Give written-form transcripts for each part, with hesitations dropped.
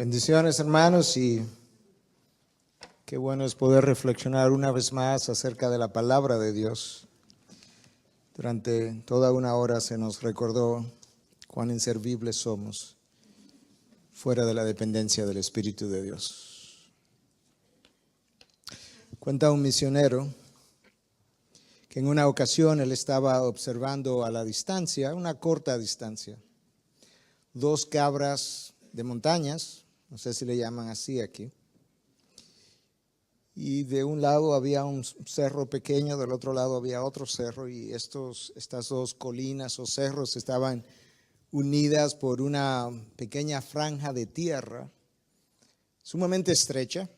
Bendiciones, hermanos, y qué bueno es poder reflexionar una vez más acerca de la palabra de Dios. Durante toda una hora se nos recordó cuán inservibles somos fuera de la dependencia del Espíritu de Dios. Cuenta un misionero que en una ocasión él estaba observando a la distancia, una corta distancia, dos cabras de montañas, no sé si le llaman así aquí, y de un lado había un cerro pequeño, del otro lado había otro cerro, y estas dos colinas o cerros estaban unidas por una pequeña franja de tierra sumamente estrecha.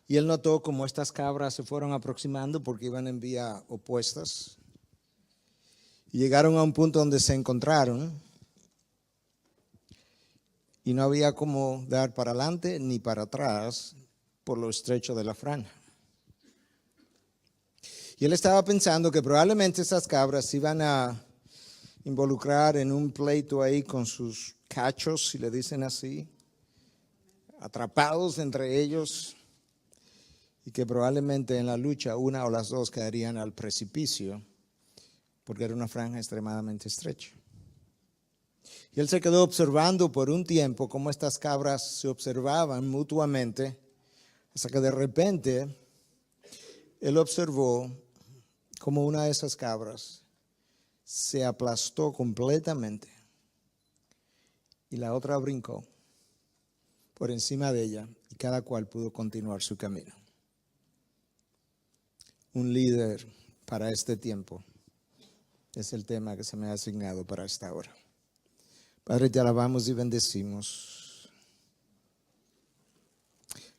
Y él notó como estas cabras se fueron aproximando porque iban en vía opuestas. Y llegaron a un punto donde se encontraron y no había como dar para adelante ni para atrás por lo estrecho de la franja. Y él estaba pensando que probablemente esas cabras se iban a involucrar en un pleito ahí con sus cachos, si le dicen así, atrapados entre ellos, y que probablemente en la lucha una o las dos caerían al precipicio porque era una franja extremadamente estrecha. Y él se quedó observando por un tiempo cómo estas cabras se observaban mutuamente, hasta que de repente él observó cómo una de esas cabras se aplastó completamente y la otra brincó por encima de ella y cada cual pudo continuar su camino. Un líder para este tiempo es el tema que se me ha asignado para esta hora. Padre, te alabamos y bendecimos.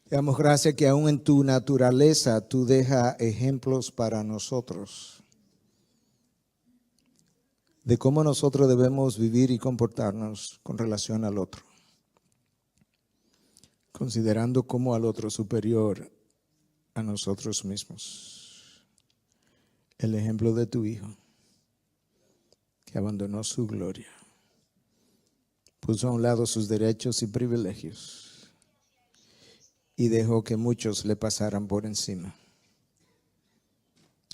Te damos gracias que aún en tu naturaleza tú dejas ejemplos para nosotros de cómo nosotros debemos vivir y comportarnos con relación al otro, considerando como al otro superior a nosotros mismos. El ejemplo de tu Hijo, que abandonó su gloria, puso a un lado sus derechos y privilegios y dejó que muchos le pasaran por encima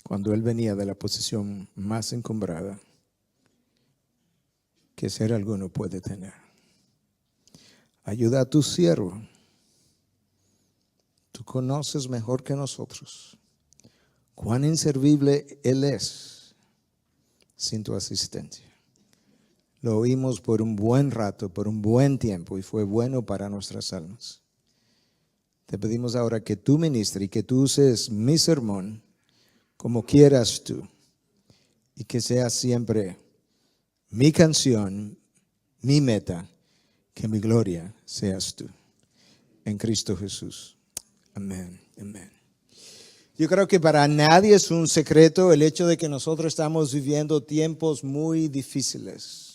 cuando él venía de la posición más encumbrada que ser alguno puede tener. Ayuda a tu siervo. Tú conoces mejor que nosotros cuán inservible él es sin tu asistencia. Lo oímos por un buen rato, por un buen tiempo, y fue bueno para nuestras almas. Te pedimos ahora que tú ministres y que tú uses mi sermón como quieras tú, y que sea siempre mi canción, mi meta, que mi gloria seas tú. En Cristo Jesús. Amén. Amén. Yo creo que para nadie es un secreto el hecho de que nosotros estamos viviendo tiempos muy difíciles.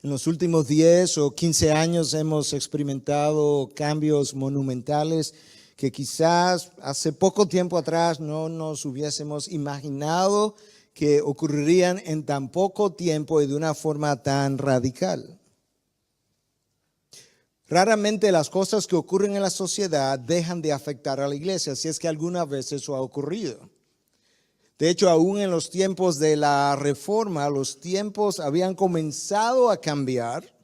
En los últimos 10 o 15 años hemos experimentado cambios monumentales que quizás hace poco tiempo atrás no nos hubiésemos imaginado que ocurrirían en tan poco tiempo y de una forma tan radical. Raramente las cosas que ocurren en la sociedad dejan de afectar a la iglesia, si es que alguna vez eso ha ocurrido. De hecho, aún en los tiempos de la Reforma, los tiempos habían comenzado a cambiar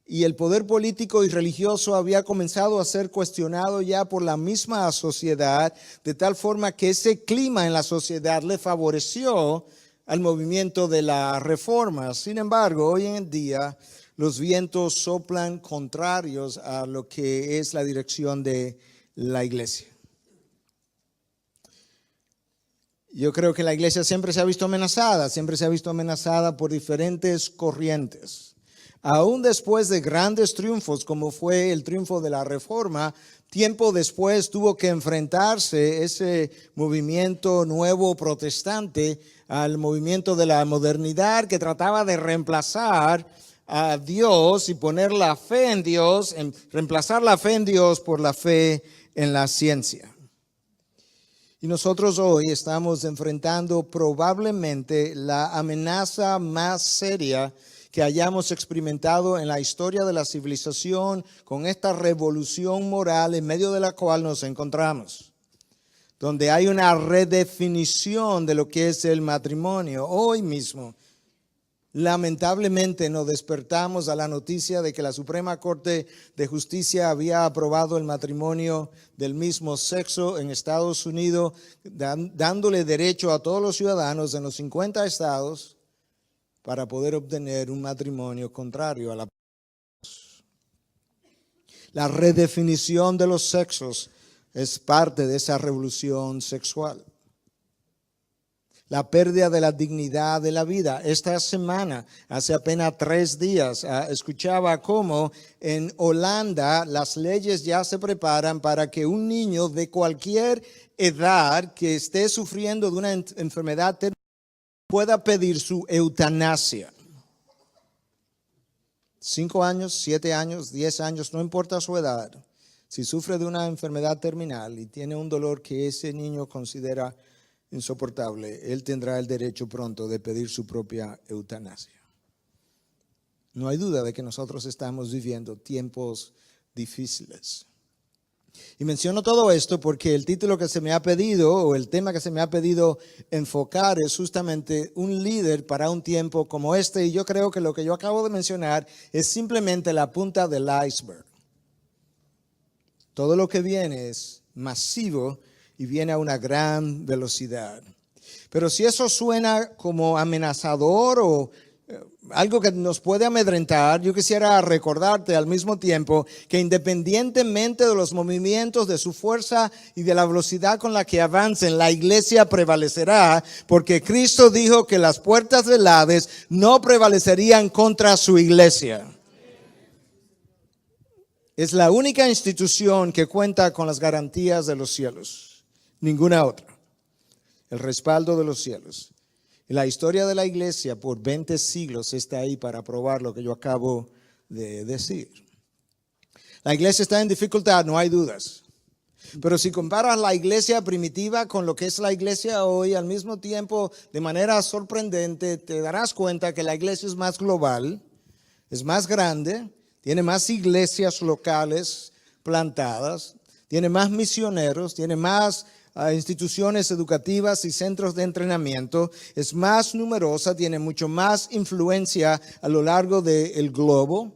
y el poder político y religioso había comenzado a ser cuestionado ya por la misma sociedad, de tal forma que ese clima en la sociedad le favoreció al movimiento de la Reforma. Sin embargo, hoy en día los vientos soplan contrarios a lo que es la dirección de la iglesia. Yo creo que la iglesia siempre se ha visto amenazada por diferentes corrientes. Aún después de grandes triunfos, como fue el triunfo de la Reforma, tiempo después tuvo que enfrentarse ese movimiento nuevo protestante al movimiento de la modernidad que trataba de reemplazar a Dios y poner la fe en Dios, reemplazar la fe en Dios por la fe en la ciencia. Y nosotros hoy estamos enfrentando probablemente la amenaza más seria que hayamos experimentado en la historia de la civilización con esta revolución moral en medio de la cual nos encontramos, donde hay una redefinición de lo que es el matrimonio. Hoy mismo, lamentablemente, nos despertamos a la noticia de que la Suprema Corte de Justicia había aprobado el matrimonio del mismo sexo en Estados Unidos, dándole derecho a todos los ciudadanos en los 50 estados para poder obtener un matrimonio contrario a la. La redefinición de los sexos es parte de esa revolución sexual. La pérdida de la dignidad de la vida. Esta semana, hace apenas 3 días, escuchaba cómo en Holanda las leyes ya se preparan para que un niño de cualquier edad que esté sufriendo de una enfermedad terminal pueda pedir su eutanasia. 5 años, 7 años, 10 años, no importa su edad. Si sufre de una enfermedad terminal y tiene un dolor que ese niño considera insoportable, él tendrá el derecho pronto de pedir su propia eutanasia. No hay duda de que nosotros estamos viviendo tiempos difíciles. Y menciono todo esto porque el título que se me ha pedido, o el tema que se me ha pedido enfocar, es justamente un líder para un tiempo como este. Y yo creo que lo que yo acabo de mencionar es simplemente la punta del iceberg. Todo lo que viene es masivo y viene a una gran velocidad. Pero si eso suena como amenazador o algo que nos puede amedrentar, yo quisiera recordarte al mismo tiempo que independientemente de los movimientos, de su fuerza y de la velocidad con la que avancen, la iglesia prevalecerá, porque Cristo dijo que las puertas del Hades no prevalecerían contra su iglesia. Es la única institución que cuenta con las garantías de los cielos, ninguna otra. El respaldo de los cielos. Y la historia de la iglesia por 20 siglos está ahí para probar lo que yo acabo de decir. La iglesia está en dificultad, no hay dudas. Pero si comparas la iglesia primitiva con lo que es la iglesia hoy, al mismo tiempo, de manera sorprendente, te darás cuenta que la iglesia es más global, es más grande, tiene más iglesias locales plantadas, tiene más misioneros, tiene más instituciones educativas y centros de entrenamiento, es más numerosa, tiene mucho más influencia a lo largo del globo.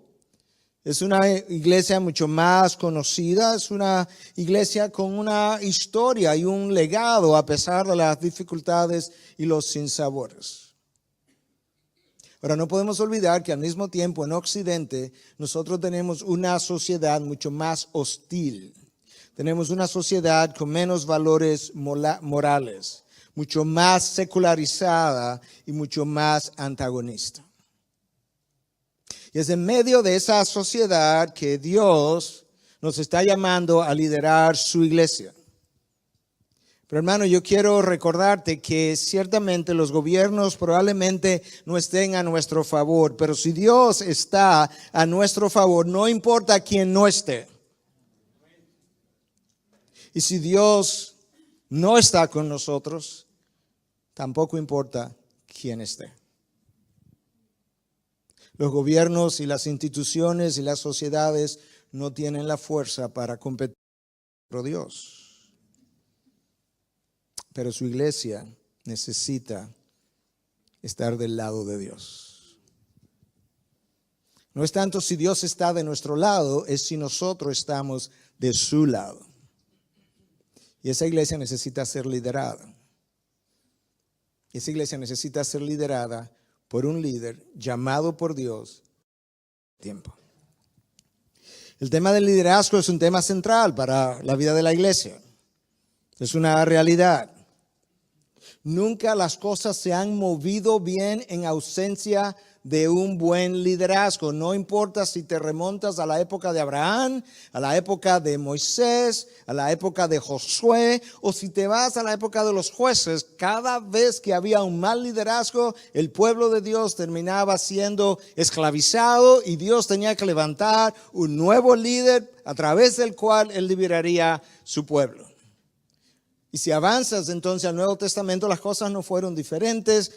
Es una iglesia mucho más conocida, es una iglesia con una historia y un legado a pesar de las dificultades y los sinsabores. Ahora, no podemos olvidar que al mismo tiempo en Occidente nosotros tenemos una sociedad mucho más hostil. Tenemos una sociedad con menos valores morales, mucho más secularizada y mucho más antagonista. Y es en medio de esa sociedad que Dios nos está llamando a liderar su iglesia. Pero hermano, yo quiero recordarte que ciertamente los gobiernos probablemente no estén a nuestro favor, pero si Dios está a nuestro favor, no importa quién no esté. Y si Dios no está con nosotros, tampoco importa quién esté. Los gobiernos y las instituciones y las sociedades no tienen la fuerza para competir con Dios. Pero su iglesia necesita estar del lado de Dios. No es tanto si Dios está de nuestro lado, es si nosotros estamos de su lado. Y esa iglesia necesita ser liderada. Esa iglesia necesita ser liderada por un líder llamado por Dios. Tiempo. El tema del liderazgo es un tema central para la vida de la iglesia. Es una realidad. Nunca las cosas se han movido bien en ausencia de un buen liderazgo. No importa si te remontas a la época de Abraham, a la época de Moisés, a la época de Josué, o si te vas a la época de los jueces. Cada vez que había un mal liderazgo, el pueblo de Dios terminaba siendo esclavizado y Dios tenía que levantar un nuevo líder a través del cual él liberaría su pueblo. Y si avanzas entonces al Nuevo Testamento, las cosas no fueron diferentes.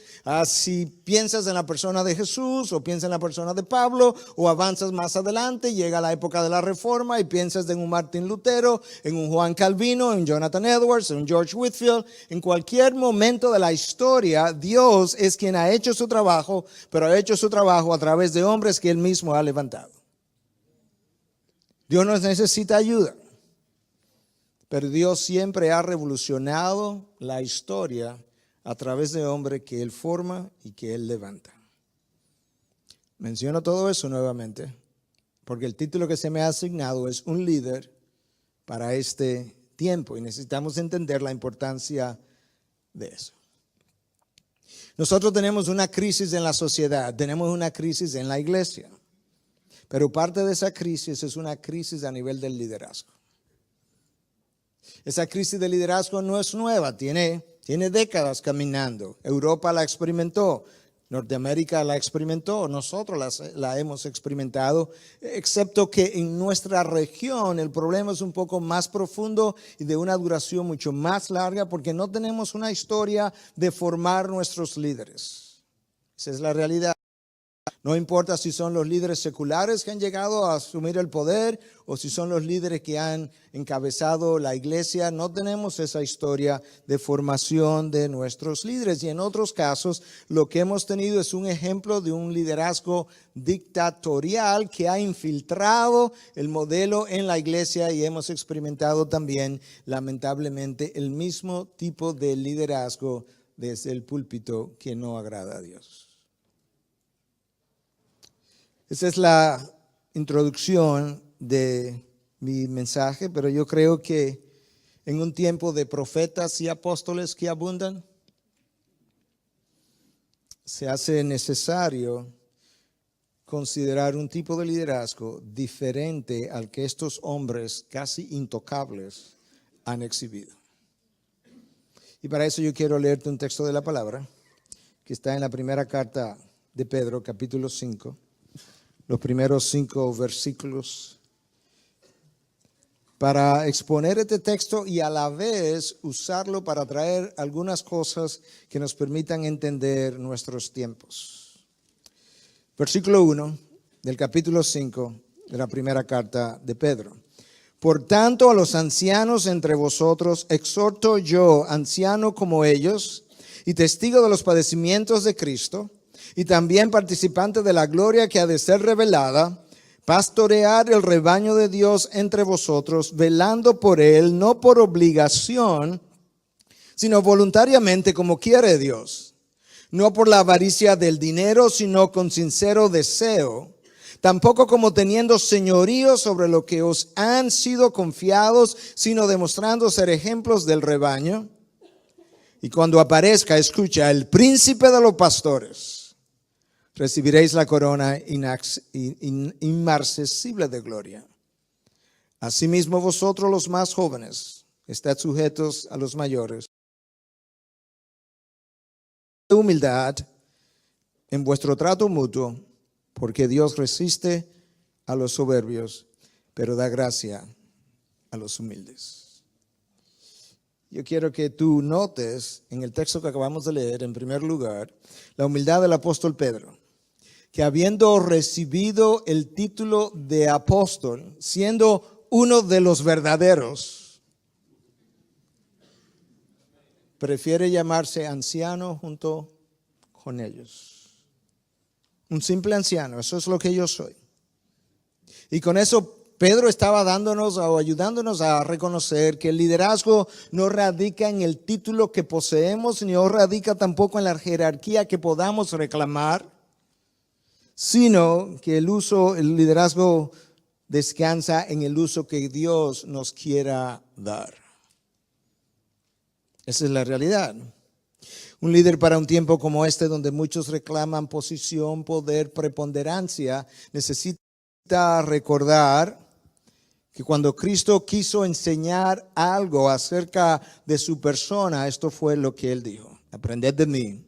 Si piensas en la persona de Jesús o piensas en la persona de Pablo o avanzas más adelante, llega la época de la Reforma y piensas en un Martín Lutero, en un Juan Calvino, en Jonathan Edwards, en un George Whitefield. En cualquier momento de la historia, Dios es quien ha hecho su trabajo, pero ha hecho su trabajo a través de hombres que Él mismo ha levantado. Dios no necesita ayuda. Pero Dios siempre ha revolucionado la historia a través de hombres que Él forma y que Él levanta. Menciono todo eso nuevamente porque el título que se me ha asignado es un líder para este tiempo y necesitamos entender la importancia de eso. Nosotros tenemos una crisis en la sociedad, tenemos una crisis en la iglesia, pero parte de esa crisis es una crisis a nivel del liderazgo. Esa crisis de liderazgo no es nueva, tiene décadas caminando. Europa la experimentó, Norteamérica la experimentó, nosotros la hemos experimentado, excepto que en nuestra región el problema es un poco más profundo y de una duración mucho más larga porque no tenemos una historia de formar nuestros líderes. Esa es la realidad. No importa si son los líderes seculares que han llegado a asumir el poder o si son los líderes que han encabezado la iglesia, no tenemos esa historia de formación de nuestros líderes. Y en otros casos, lo que hemos tenido es un ejemplo de un liderazgo dictatorial que ha infiltrado el modelo en la iglesia y hemos experimentado también, lamentablemente, el mismo tipo de liderazgo desde el púlpito que no agrada a Dios. Esa es la introducción de mi mensaje, pero yo creo que en un tiempo de profetas y apóstoles que abundan, se hace necesario considerar un tipo de liderazgo diferente al que estos hombres casi intocables han exhibido. Y para eso yo quiero leerte un texto de la palabra que está en la primera carta de Pedro, capítulo 5. Los primeros 5 versículos para exponer este texto y a la vez usarlo para traer algunas cosas que nos permitan entender nuestros tiempos. Versículo 1 del capítulo 5 de la primera carta de Pedro. Por tanto, a los ancianos entre vosotros exhorto yo, anciano como ellos, y testigo de los padecimientos de Cristo, y también participante de la gloria que ha de ser revelada, pastorear el rebaño de Dios entre vosotros, velando por él, no por obligación, sino voluntariamente como quiere Dios, no por la avaricia del dinero, sino con sincero deseo, tampoco como teniendo señorío sobre lo que os han sido confiados, sino demostrando ser ejemplos del rebaño. Y cuando aparezca, escucha, el príncipe de los pastores, recibiréis la corona inmarcesible de gloria. Asimismo vosotros los más jóvenes, estad sujetos a los mayores. De humildad en vuestro trato mutuo, porque Dios resiste a los soberbios, pero da gracia a los humildes. Yo quiero que tú notes en el texto que acabamos de leer, en primer lugar, la humildad del apóstol Pedro, que habiendo recibido el título de apóstol, siendo uno de los verdaderos, prefiere llamarse anciano junto con ellos. Un simple anciano, eso es lo que yo soy. Y con eso Pedro estaba dándonos o ayudándonos a reconocer que el liderazgo no radica en el título que poseemos, ni radica tampoco en la jerarquía que podamos reclamar, sino que el liderazgo descansa en el uso que Dios nos quiera dar. Esa es la realidad. Un líder para un tiempo como este, donde muchos reclaman posición, poder, preponderancia, necesita recordar que cuando Cristo quiso enseñar algo acerca de su persona, esto fue lo que Él dijo: aprended de mí,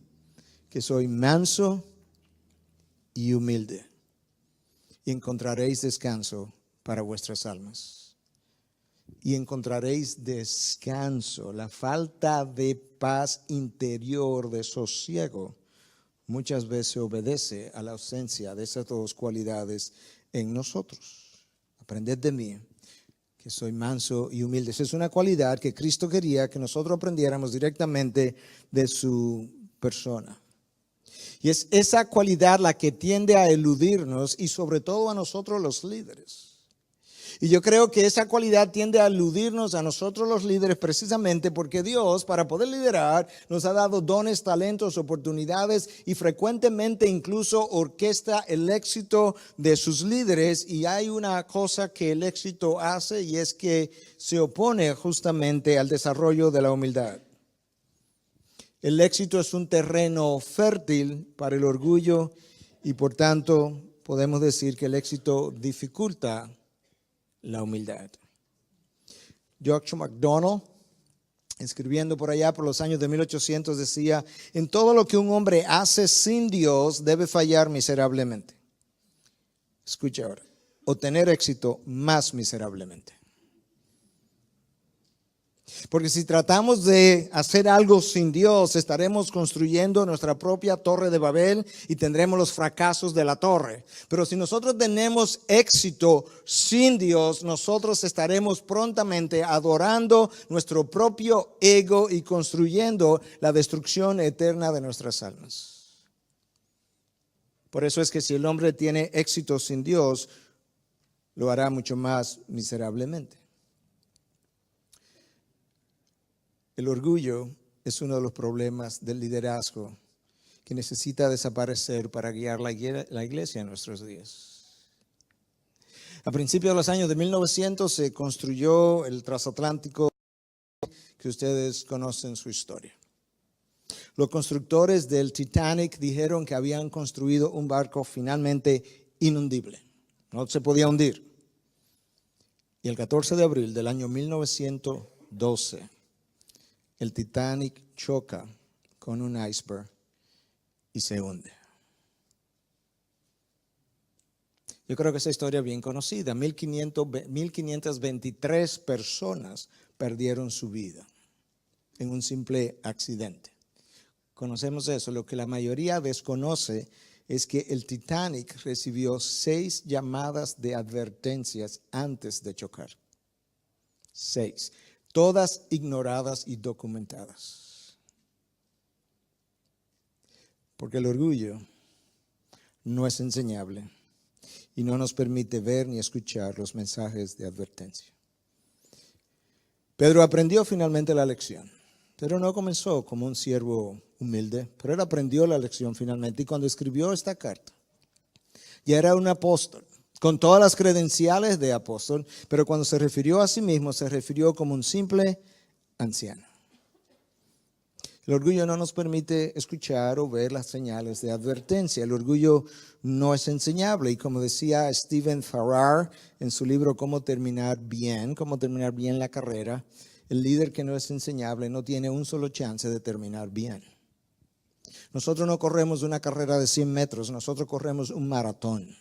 que soy manso y humilde, y encontraréis descanso para vuestras almas. y encontraréis descanso. La falta de paz interior, de sosiego, muchas veces obedece a la ausencia de esas dos cualidades en nosotros. Aprended de mí, que soy manso y humilde. Esa es una cualidad que Cristo quería que nosotros aprendiéramos directamente de su persona. Y es esa cualidad la que tiende a eludirnos y sobre todo a nosotros los líderes. Y yo creo que esa cualidad tiende a eludirnos a nosotros los líderes precisamente porque Dios, para poder liderar, nos ha dado dones, talentos, oportunidades y frecuentemente incluso orquesta el éxito de sus líderes. Y hay una cosa que el éxito hace y es que se opone justamente al desarrollo de la humildad. El éxito es un terreno fértil para el orgullo y por tanto podemos decir que el éxito dificulta la humildad. George MacDonald, escribiendo por allá por los años de 1800, decía: en todo lo que un hombre hace sin Dios debe fallar miserablemente. Escucha ahora, o tener éxito más miserablemente. Porque si tratamos de hacer algo sin Dios, estaremos construyendo nuestra propia torre de Babel y tendremos los fracasos de la torre. Pero si nosotros tenemos éxito sin Dios, nosotros estaremos prontamente adorando nuestro propio ego y construyendo la destrucción eterna de nuestras almas. Por eso es que si el hombre tiene éxito sin Dios, lo hará mucho más miserablemente. El orgullo es uno de los problemas del liderazgo que necesita desaparecer para guiar la iglesia en nuestros días. A principios de los años de 1900 se construyó el transatlántico que ustedes conocen su historia. Los constructores del Titanic dijeron que habían construido un barco finalmente inundible. No se podía hundir. Y el 14 de abril del año 1912, el Titanic choca con un iceberg y se hunde. Yo creo que esa historia es bien conocida. 1523 personas perdieron su vida en un simple accidente. Conocemos eso. Lo que la mayoría desconoce es que el Titanic recibió 6 llamadas de advertencias antes de chocar. 6. Todas ignoradas y documentadas. Porque el orgullo no es enseñable y no nos permite ver ni escuchar los mensajes de advertencia. Pedro aprendió finalmente la lección. Pedro no comenzó como un siervo humilde, pero él aprendió la lección finalmente y cuando escribió esta carta, ya era un apóstol. Con todas las credenciales de apóstol, pero cuando se refirió a sí mismo, se refirió como un simple anciano. El orgullo no nos permite escuchar o ver las señales de advertencia. El orgullo no es enseñable y como decía Stephen Farrar en su libro Cómo terminar bien la carrera, el líder que no es enseñable no tiene un solo chance de terminar bien. Nosotros no corremos una carrera de 100 metros, nosotros corremos un maratón.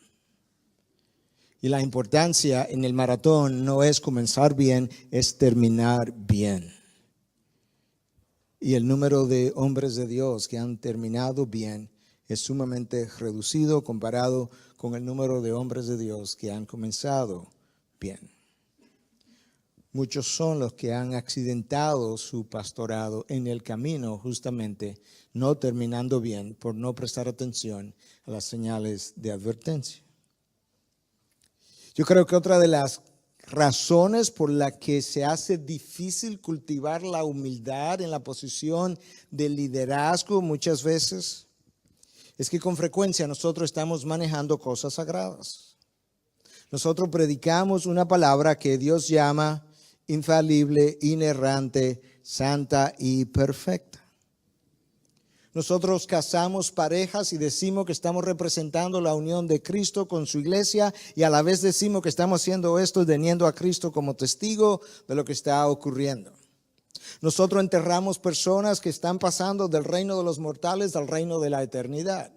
Y la importancia en el maratón no es comenzar bien, es terminar bien. Y el número de hombres de Dios que han terminado bien es sumamente reducido comparado con el número de hombres de Dios que han comenzado bien. Muchos son los que han accidentado su pastorado en el camino, justamente no terminando bien por no prestar atención a las señales de advertencia. Yo creo que otra de las razones por la que se hace difícil cultivar la humildad en la posición de liderazgo muchas veces es que con frecuencia nosotros estamos manejando cosas sagradas. Nosotros predicamos una palabra que Dios llama infalible, inerrante, santa y perfecta. Nosotros casamos parejas y decimos que estamos representando la unión de Cristo con su iglesia y a la vez decimos que estamos haciendo esto teniendo a Cristo como testigo de lo que está ocurriendo. Nosotros enterramos personas que están pasando del reino de los mortales al reino de la eternidad.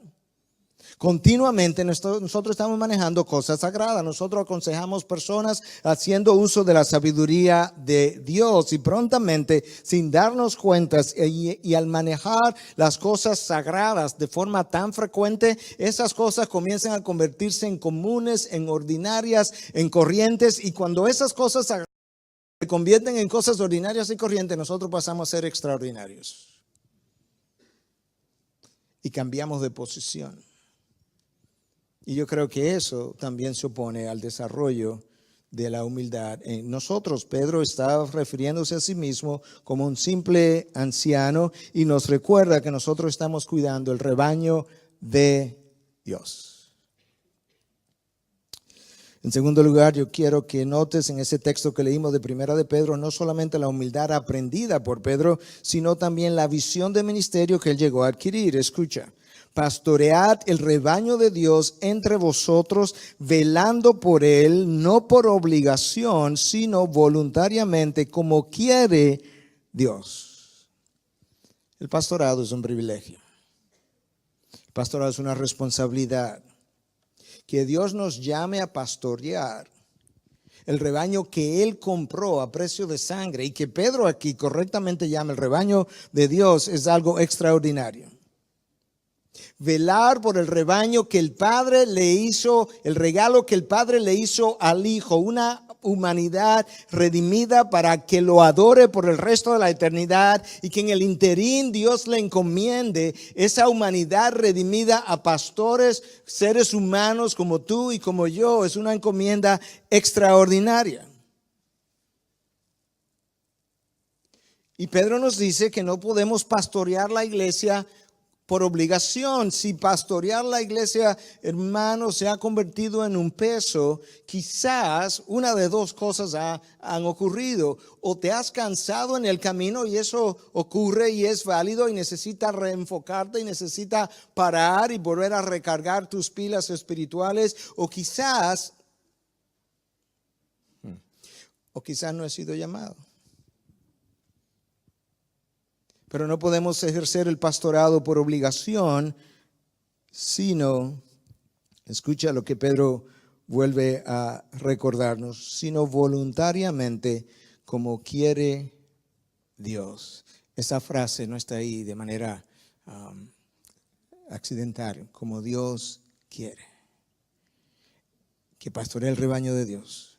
Continuamente nosotros estamos manejando cosas sagradas. Nosotros aconsejamos personas haciendo uso de la sabiduría de Dios y prontamente, sin darnos cuenta y al manejar las cosas sagradas de forma tan frecuente, esas cosas comienzan a convertirse en comunes, en ordinarias, en corrientes, y cuando esas cosas sagradas se convierten en cosas ordinarias y corrientes, nosotros pasamos a ser extraordinarios y cambiamos de posición. Y yo creo que eso también se opone al desarrollo de la humildad. En nosotros, Pedro está refiriéndose a sí mismo como un simple anciano y nos recuerda que nosotros estamos cuidando el rebaño de Dios. En segundo lugar, yo quiero que notes en ese texto que leímos de Primera de Pedro, no solamente la humildad aprendida por Pedro, sino también la visión de ministerio que él llegó a adquirir. Escucha. Pastoread el rebaño de Dios entre vosotros, velando por él, no por obligación, sino voluntariamente, como quiere Dios. El pastorado es un privilegio. El pastorado es una responsabilidad. Que Dios nos llame a pastorear el rebaño que Él compró a precio de sangre, y que Pedro aquí correctamente llama el rebaño de Dios, es algo extraordinario. Velar por el rebaño que el Padre le hizo, el regalo que el Padre le hizo al Hijo, una humanidad redimida para que lo adore por el resto de la eternidad, y que en el interín Dios le encomiende esa humanidad redimida a pastores, seres humanos como tú y como yo. Es una encomienda extraordinaria. Y Pedro nos dice que no podemos pastorear la iglesia por obligación. Si pastorear la iglesia, hermano, se ha convertido en un peso, quizás una de dos cosas han ocurrido. O te has cansado en el camino, y eso ocurre y es válido, y necesitas reenfocarte y necesitas parar y volver a recargar tus pilas espirituales. O quizás no he sido llamado. Pero no podemos ejercer el pastorado por obligación, sino, escucha lo que Pedro vuelve a recordarnos, sino voluntariamente, como quiere Dios. Esa frase no está ahí de manera accidental, como Dios quiere. Que pastoree el rebaño de Dios.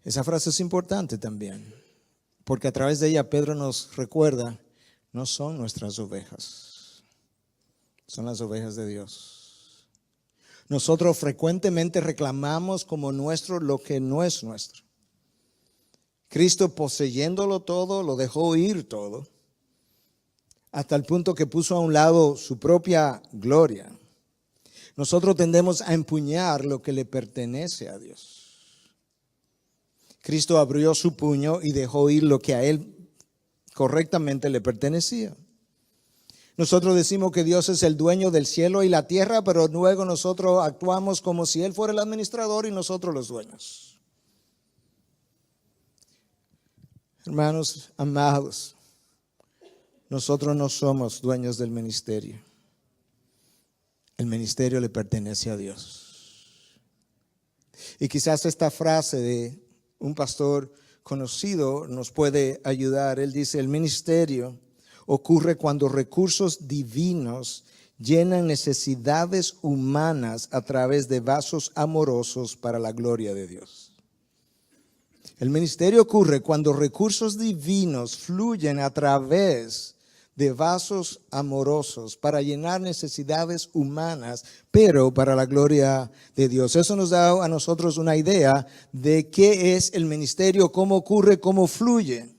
Esa frase es importante también, porque a través de ella Pedro nos recuerda, no son nuestras ovejas, son las ovejas de Dios. Nosotros frecuentemente reclamamos como nuestro lo que no es nuestro. Cristo, poseyéndolo todo, lo dejó ir todo, hasta el punto que puso a un lado su propia gloria. Nosotros tendemos a empuñar lo que le pertenece a Dios. Cristo abrió su puño y dejó ir lo que a Él correctamente le pertenecía. Nosotros decimos que Dios es el dueño del cielo y la tierra, pero luego nosotros actuamos como si Él fuera el administrador y nosotros los dueños. Hermanos amados, nosotros no somos dueños del ministerio. El ministerio le pertenece a Dios. Y quizás esta frase de un pastor conocido nos puede ayudar. Él dice, el ministerio ocurre cuando recursos divinos llenan necesidades humanas a través de vasos amorosos para la gloria de Dios. El ministerio ocurre cuando recursos divinos fluyen a través de vasos amorosos para llenar necesidades humanas, pero para la gloria de Dios. Eso nos da a nosotros una idea de qué es el ministerio, cómo ocurre, cómo fluye.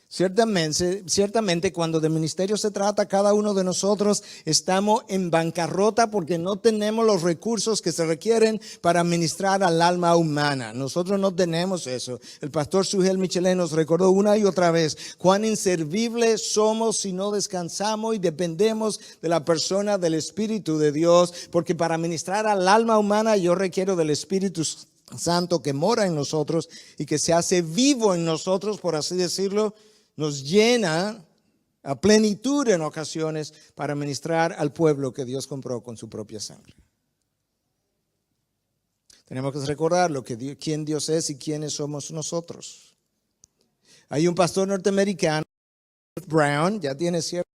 Ciertamente cuando del ministerio se trata, cada uno de nosotros estamos en bancarrota porque no tenemos los recursos que se requieren para ministrar al alma humana. Nosotros no tenemos eso. El pastor Sugel Michelet nos recordó una y otra vez cuán inservibles somos si no descansamos y dependemos de la persona del Espíritu de Dios, porque para ministrar al alma humana yo requiero del Espíritu Santo que mora en nosotros y que se hace vivo en nosotros, por así decirlo. Nos llena a plenitud en ocasiones para ministrar al pueblo que Dios compró con su propia sangre. Tenemos que recordar quién Dios es y quiénes somos nosotros. Hay un pastor norteamericano, Brown, ya tiene cierto.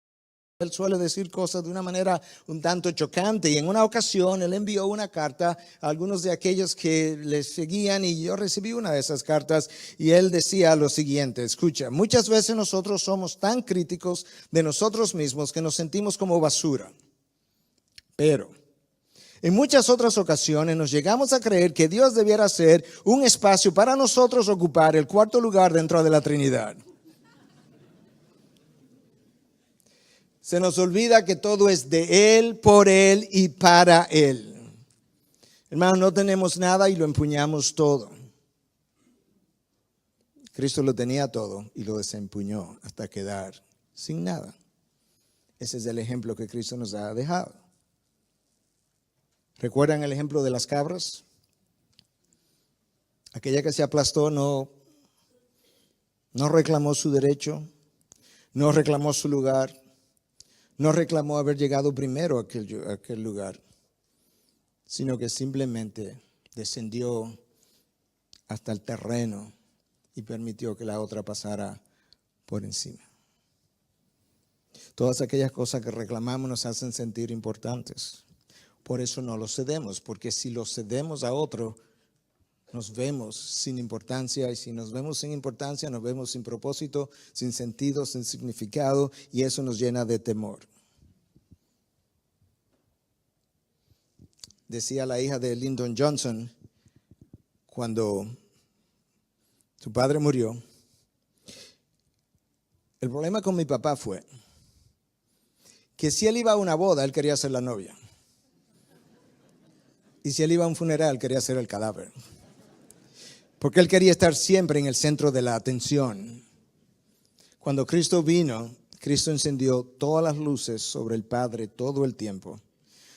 Él suele decir cosas de una manera un tanto chocante y en una ocasión él envió una carta a algunos de aquellos que le seguían y yo recibí una de esas cartas y él decía lo siguiente, escucha, muchas veces nosotros somos tan críticos de nosotros mismos que nos sentimos como basura, pero en muchas otras ocasiones nos llegamos a creer que Dios debiera ser un espacio para nosotros ocupar el cuarto lugar dentro de la Trinidad. Se nos olvida que todo es de Él, por Él y para Él. Hermanos, no tenemos nada y lo empuñamos todo. Cristo lo tenía todo y lo desempuñó hasta quedar sin nada. Ese es el ejemplo que Cristo nos ha dejado. ¿Recuerdan el ejemplo de las cabras? Aquella que se aplastó no reclamó su derecho, no reclamó su lugar. No reclamó haber llegado primero a aquel lugar, sino que simplemente descendió hasta el terreno y permitió que la otra pasara por encima. Todas aquellas cosas que reclamamos nos hacen sentir importantes. Por eso no lo cedemos, porque si lo cedemos a otro, nos vemos sin importancia, y si nos vemos sin importancia, nos vemos sin propósito, sin sentido, sin significado, y eso nos llena de temor. Decía la hija de Lyndon Johnson, cuando su padre murió, el problema con mi papá fue que si él iba a una boda, él quería ser la novia. Y si él iba a un funeral, quería ser el cadáver. Porque él quería estar siempre en el centro de la atención. Cuando Cristo vino, Cristo encendió todas las luces sobre el Padre todo el tiempo.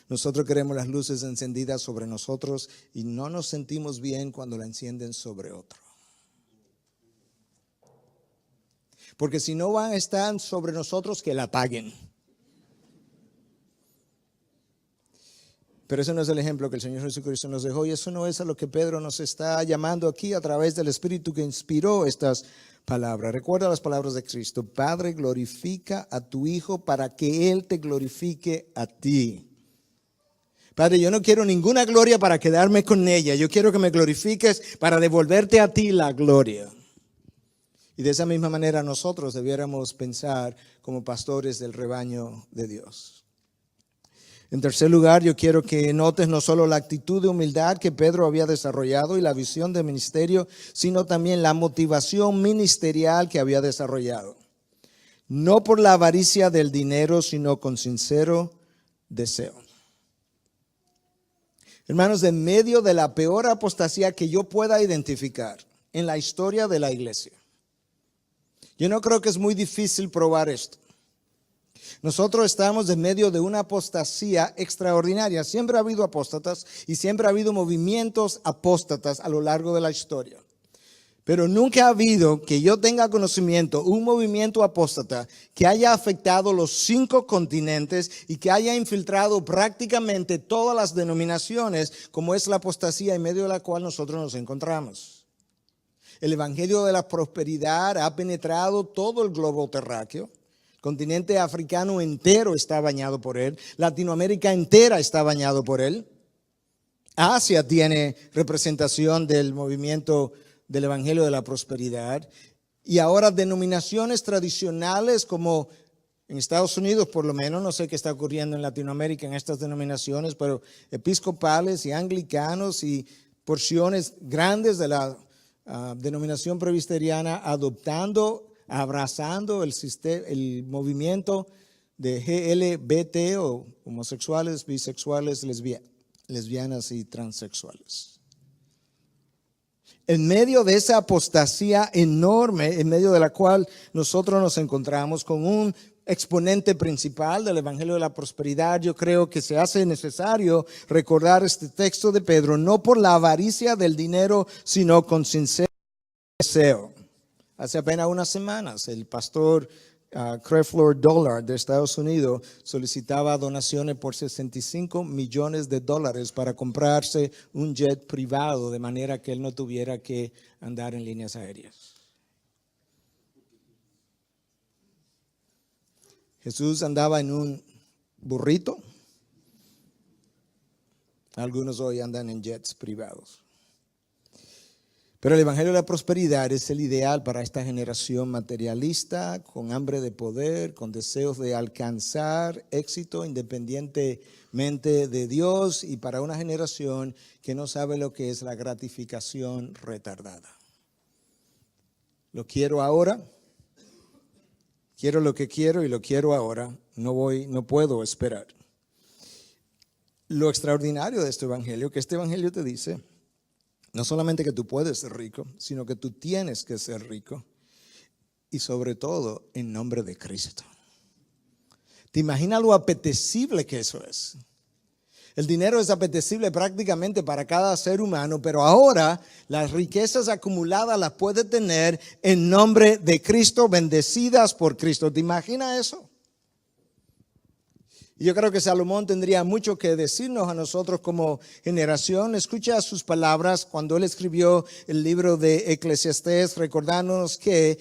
Nosotros queremos las luces encendidas sobre nosotros y no nos sentimos bien cuando la encienden sobre otro. Porque si no van a estar sobre nosotros, que la apaguen. Pero ese no es el ejemplo que el Señor Jesucristo nos dejó y eso no es a lo que Pedro nos está llamando aquí a través del Espíritu que inspiró estas palabras. Recuerda las palabras de Cristo. Padre, glorifica a tu Hijo para que Él te glorifique a ti. Padre, yo no quiero ninguna gloria para quedarme con ella. Yo quiero que me glorifiques para devolverte a ti la gloria. Y de esa misma manera nosotros debiéramos pensar como pastores del rebaño de Dios. En tercer lugar, yo quiero que notes no solo la actitud de humildad que Pedro había desarrollado y la visión de ministerio, sino también la motivación ministerial que había desarrollado. No por la avaricia del dinero, sino con sincero deseo. Hermanos, en medio de la peor apostasía que yo pueda identificar en la historia de la iglesia, yo no creo que es muy difícil probar esto. Nosotros estamos en medio de una apostasía extraordinaria. Siempre ha habido apóstatas y siempre ha habido movimientos apóstatas a lo largo de la historia. Pero nunca ha habido, que yo tenga conocimiento, un movimiento apóstata que haya afectado los 5 continentes y que haya infiltrado prácticamente todas las denominaciones, como es la apostasía en medio de la cual nosotros nos encontramos. El evangelio de la prosperidad ha penetrado todo el globo terráqueo. El continente africano entero está bañado por él. Latinoamérica entera está bañado por él. Asia tiene representación del movimiento del evangelio de la prosperidad. Y ahora denominaciones tradicionales como en Estados Unidos, por lo menos, no sé qué está ocurriendo en Latinoamérica en estas denominaciones, pero episcopales y anglicanos y porciones grandes de la denominación presbiteriana adoptando, abrazando el movimiento de GLBT o homosexuales, bisexuales, lesbianas y transexuales. En medio de esa apostasía enorme, en medio de la cual nosotros nos encontramos con un exponente principal del evangelio de la prosperidad, yo creo que se hace necesario recordar este texto de Pedro, no por la avaricia del dinero, sino con sincero deseo. Hace apenas unas semanas el pastor Creflo Dollar de Estados Unidos solicitaba donaciones por $65 millones para comprarse un jet privado de manera que él no tuviera que andar en líneas aéreas. Jesús andaba en un burrito. Algunos hoy andan en jets privados. Pero el Evangelio de la Prosperidad es el ideal para esta generación materialista, con hambre de poder, con deseos de alcanzar éxito independientemente de Dios, y para una generación que no sabe lo que es la gratificación retardada. Lo quiero ahora, quiero lo que quiero y lo quiero ahora, no puedo esperar. Lo extraordinario de este Evangelio, que este Evangelio te dice, no solamente que tú puedes ser rico, sino que tú tienes que ser rico, y sobre todo en nombre de Cristo. ¿Te imaginas lo apetecible que eso es? El dinero es apetecible prácticamente para cada ser humano, pero ahora las riquezas acumuladas las puede tener en nombre de Cristo, bendecidas por Cristo. ¿Te imaginas eso? Yo creo que Salomón tendría mucho que decirnos a nosotros como generación. Escucha sus palabras cuando él escribió el libro de Eclesiastés, recordándonos que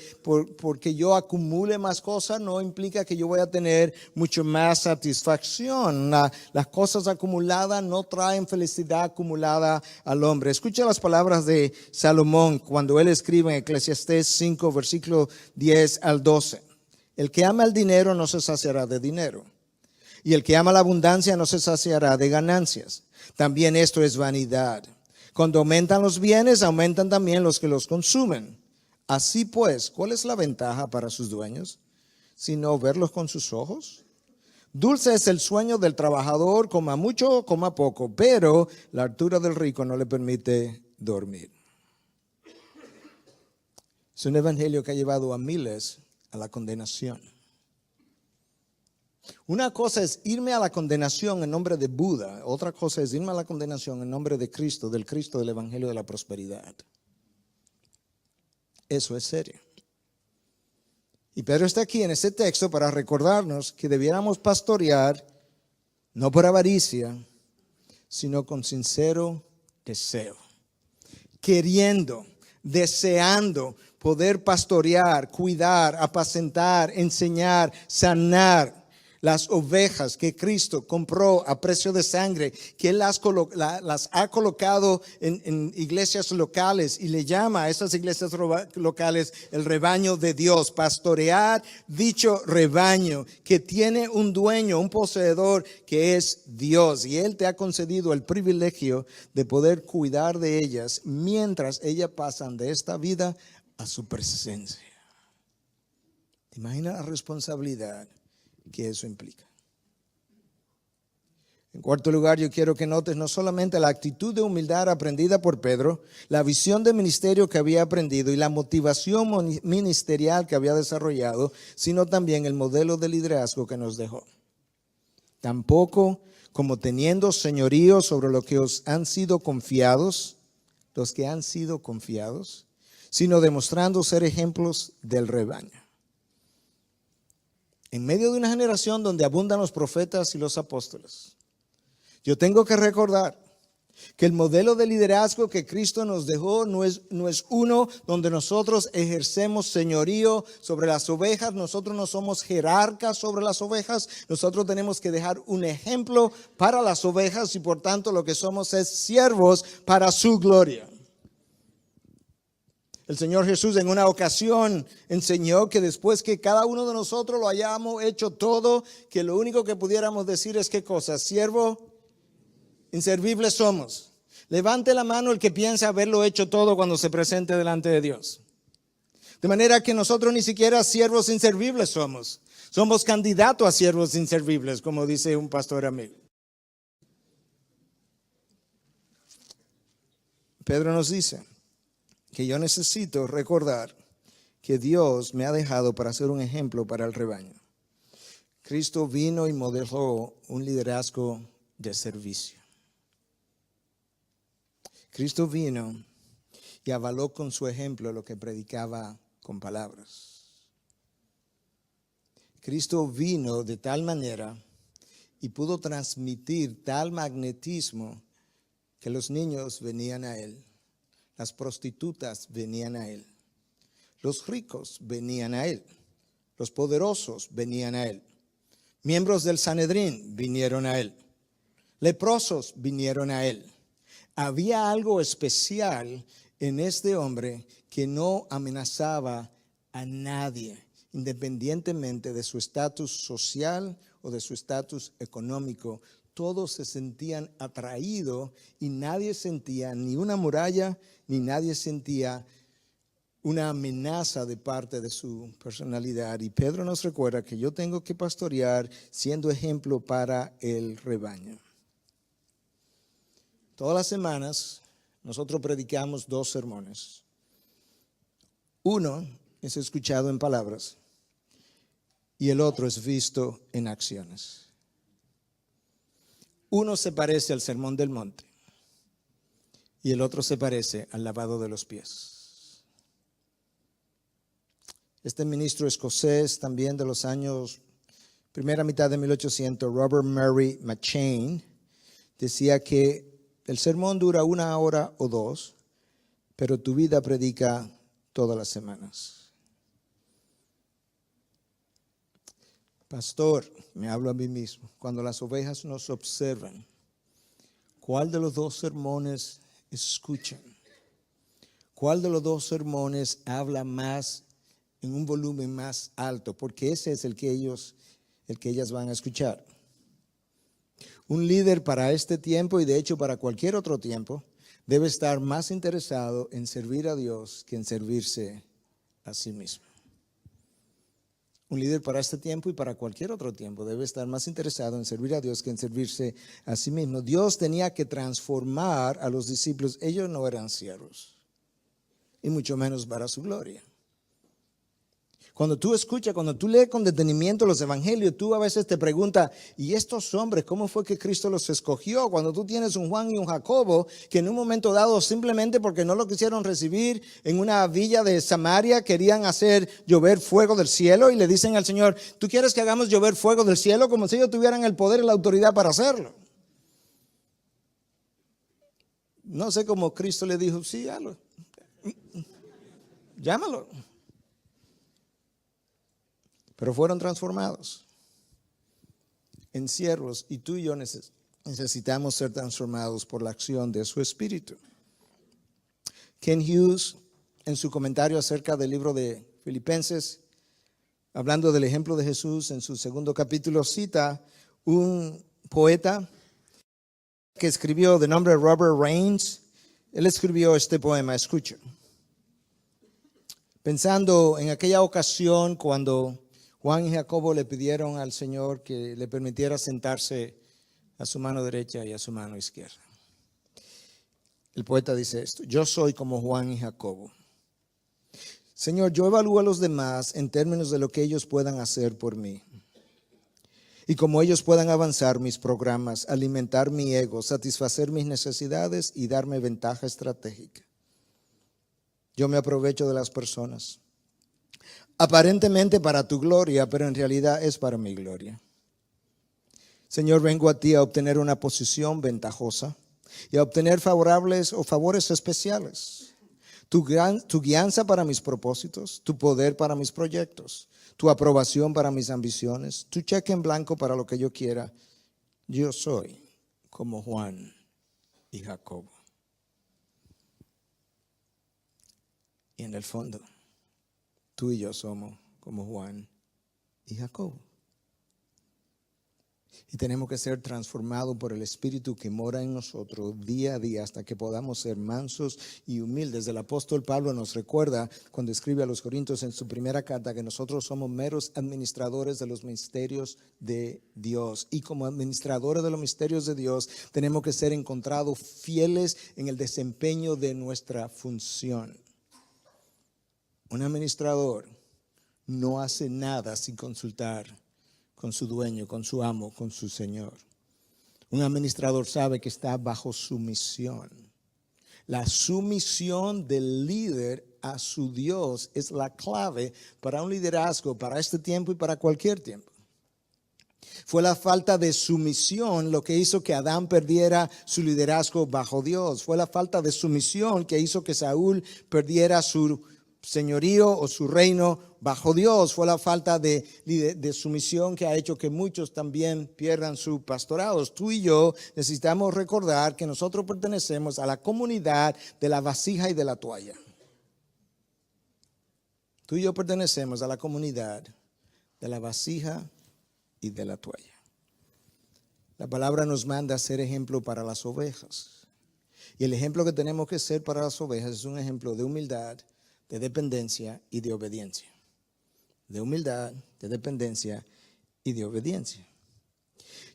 porque yo acumule más cosas no implica que yo voy a tener mucho más satisfacción. Las cosas acumuladas no traen felicidad acumulada al hombre. Escucha las palabras de Salomón cuando él escribe en Eclesiastés 5, versículo 10 al 12. El que ama el dinero no se saciará de dinero, y el que ama la abundancia no se saciará de ganancias. También esto es vanidad. Cuando aumentan los bienes, aumentan también los que los consumen. Así pues, ¿cuál es la ventaja para sus dueños? Sino verlos con sus ojos. Dulce es el sueño del trabajador, coma mucho o coma poco, pero la hartura del rico no le permite dormir. Es un evangelio que ha llevado a miles a la condenación. Una cosa es irme a la condenación en nombre de Buda, otra cosa es irme a la condenación en nombre de Cristo, del Evangelio de la Prosperidad. Eso es serio. Y Pedro está aquí en este texto para recordarnos que debiéramos pastorear no por avaricia, sino con sincero deseo, queriendo, deseando poder pastorear, cuidar, apacentar, enseñar, sanar las ovejas que Cristo compró a precio de sangre, que Él las ha colocado en iglesias locales y le llama a esas iglesias locales el rebaño de Dios. Pastorear dicho rebaño que tiene un dueño, un poseedor que es Dios, y Él te ha concedido el privilegio de poder cuidar de ellas mientras ellas pasan de esta vida a su presencia. ¿Te imaginas la responsabilidad que eso implica? En cuarto lugar, yo quiero que notes no solamente la actitud de humildad aprendida por Pedro, la visión de ministerio que había aprendido y la motivación ministerial que había desarrollado, sino también el modelo de liderazgo que nos dejó. Tampoco como teniendo señorío sobre lo que os han sido confiados, los que han sido confiados, sino demostrando ser ejemplos del rebaño. En medio de una generación donde abundan los profetas y los apóstoles, yo tengo que recordar que el modelo de liderazgo que Cristo nos dejó no es uno donde nosotros ejercemos señorío sobre las ovejas. Nosotros no somos jerarcas sobre las ovejas. Nosotros tenemos que dejar un ejemplo para las ovejas y por tanto lo que somos es siervos para su gloria. El Señor Jesús en una ocasión enseñó que después que cada uno de nosotros lo hayamos hecho todo, que lo único que pudiéramos decir es ¿qué cosa? Siervo inservible somos. Levante la mano el que piensa haberlo hecho todo cuando se presente delante de Dios. De manera que nosotros ni siquiera siervos inservibles somos. Somos candidatos a siervos inservibles, como dice un pastor amigo. Pedro nos dice que yo necesito recordar que Dios me ha dejado para ser un ejemplo para el rebaño. Cristo vino y modeló un liderazgo de servicio. Cristo vino y avaló con su ejemplo lo que predicaba con palabras. Cristo vino de tal manera y pudo transmitir tal magnetismo que los niños venían a Él, las prostitutas venían a Él, los ricos venían a Él, los poderosos venían a Él, miembros del Sanedrín vinieron a Él, leprosos vinieron a Él. Había algo especial en este hombre que no amenazaba a nadie, independientemente de su estatus social o de su estatus económico. Todos se sentían atraídos y nadie sentía ni una muralla, ni nadie sentía una amenaza de parte de su personalidad. Y Pedro nos recuerda que yo tengo que pastorear siendo ejemplo para el rebaño. Todas las semanas nosotros predicamos 2 sermones. Uno es escuchado en palabras y el otro es visto en acciones. Uno se parece al Sermón del Monte y el otro se parece al lavado de los pies. Este ministro escocés también de los años, primera mitad de 1800, Robert Murray McCheyne, decía que el sermón dura 1 hora o 2, pero tu vida predica todas las semanas. Pastor, me hablo a mí mismo, cuando las ovejas nos observan, ¿cuál de los 2 sermones escuchan? ¿Cuál de los 2 sermones habla más en un volumen más alto? Porque ese es el que ellas van a escuchar. Un líder para este tiempo y de hecho para cualquier otro tiempo debe estar más interesado en servir a Dios que en servirse a sí mismo. Un líder para este tiempo y para cualquier otro tiempo debe estar más interesado en servir a Dios que en servirse a sí mismo. Dios tenía que transformar a los discípulos. Ellos no eran siervos, y mucho menos para su gloria. Cuando tú escuchas, cuando tú lees con detenimiento los evangelios, tú a veces te preguntas, ¿y estos hombres cómo fue que Cristo los escogió? Cuando tú tienes un Juan y un Jacobo que en un momento dado, simplemente porque no lo quisieron recibir en una villa de Samaria, querían hacer llover fuego del cielo y le dicen al Señor, ¿tú quieres que hagamos llover fuego del cielo? Como si ellos tuvieran el poder y la autoridad para hacerlo. No sé cómo Cristo le dijo, sí, hazlo. Llámalo. Pero fueron transformados en siervos y tú y yo necesitamos ser transformados por la acción de su Espíritu. Ken Hughes, en su comentario acerca del libro de Filipenses, hablando del ejemplo de Jesús, en su 2º capítulo cita un poeta que escribió de nombre Robert Raines. Él escribió este poema, escucha. Pensando en aquella ocasión cuando Juan y Jacobo le pidieron al Señor que le permitiera sentarse a su mano derecha y a su mano izquierda. El poeta dice esto, yo soy como Juan y Jacobo. Señor, yo evalúo a los demás en términos de lo que ellos puedan hacer por mí. Y como ellos puedan avanzar mis programas, alimentar mi ego, satisfacer mis necesidades y darme ventaja estratégica. Yo me aprovecho de las personas. Aparentemente para tu gloria, pero en realidad es para mi gloria. Señor, vengo a ti a obtener una posición ventajosa y a obtener favorables o favores especiales. Tu guianza para mis propósitos, tu poder para mis proyectos, tu aprobación para mis ambiciones, tu cheque en blanco para lo que yo quiera. Yo soy como Juan y Jacobo. Y en el fondo, tú y yo somos como Juan y Jacobo. Y tenemos que ser transformados por el Espíritu que mora en nosotros día a día hasta que podamos ser mansos y humildes. El apóstol Pablo nos recuerda cuando escribe a los Corintios en su primera carta que nosotros somos meros administradores de los misterios de Dios. Y como administradores de los misterios de Dios tenemos que ser encontrados fieles en el desempeño de nuestra función. Un administrador no hace nada sin consultar con su dueño, con su amo, con su señor. Un administrador sabe que está bajo su misión. La sumisión del líder a su Dios es la clave para un liderazgo, para este tiempo y para cualquier tiempo. Fue la falta de sumisión lo que hizo que Adán perdiera su liderazgo bajo Dios. Fue la falta de sumisión que hizo que Saúl perdiera su señorío o su reino bajo Dios. Fue la falta de sumisión que ha hecho que muchos también pierdan su pastorado. Tú y yo necesitamos recordar que nosotros pertenecemos a la comunidad de la vasija y de la toalla. Tú y yo pertenecemos a la comunidad de la vasija y de la toalla. La palabra nos manda a ser ejemplo para las ovejas. Y el ejemplo que tenemos que ser para las ovejas es un ejemplo de humildad, de dependencia y de obediencia. De humildad, de dependencia y de obediencia.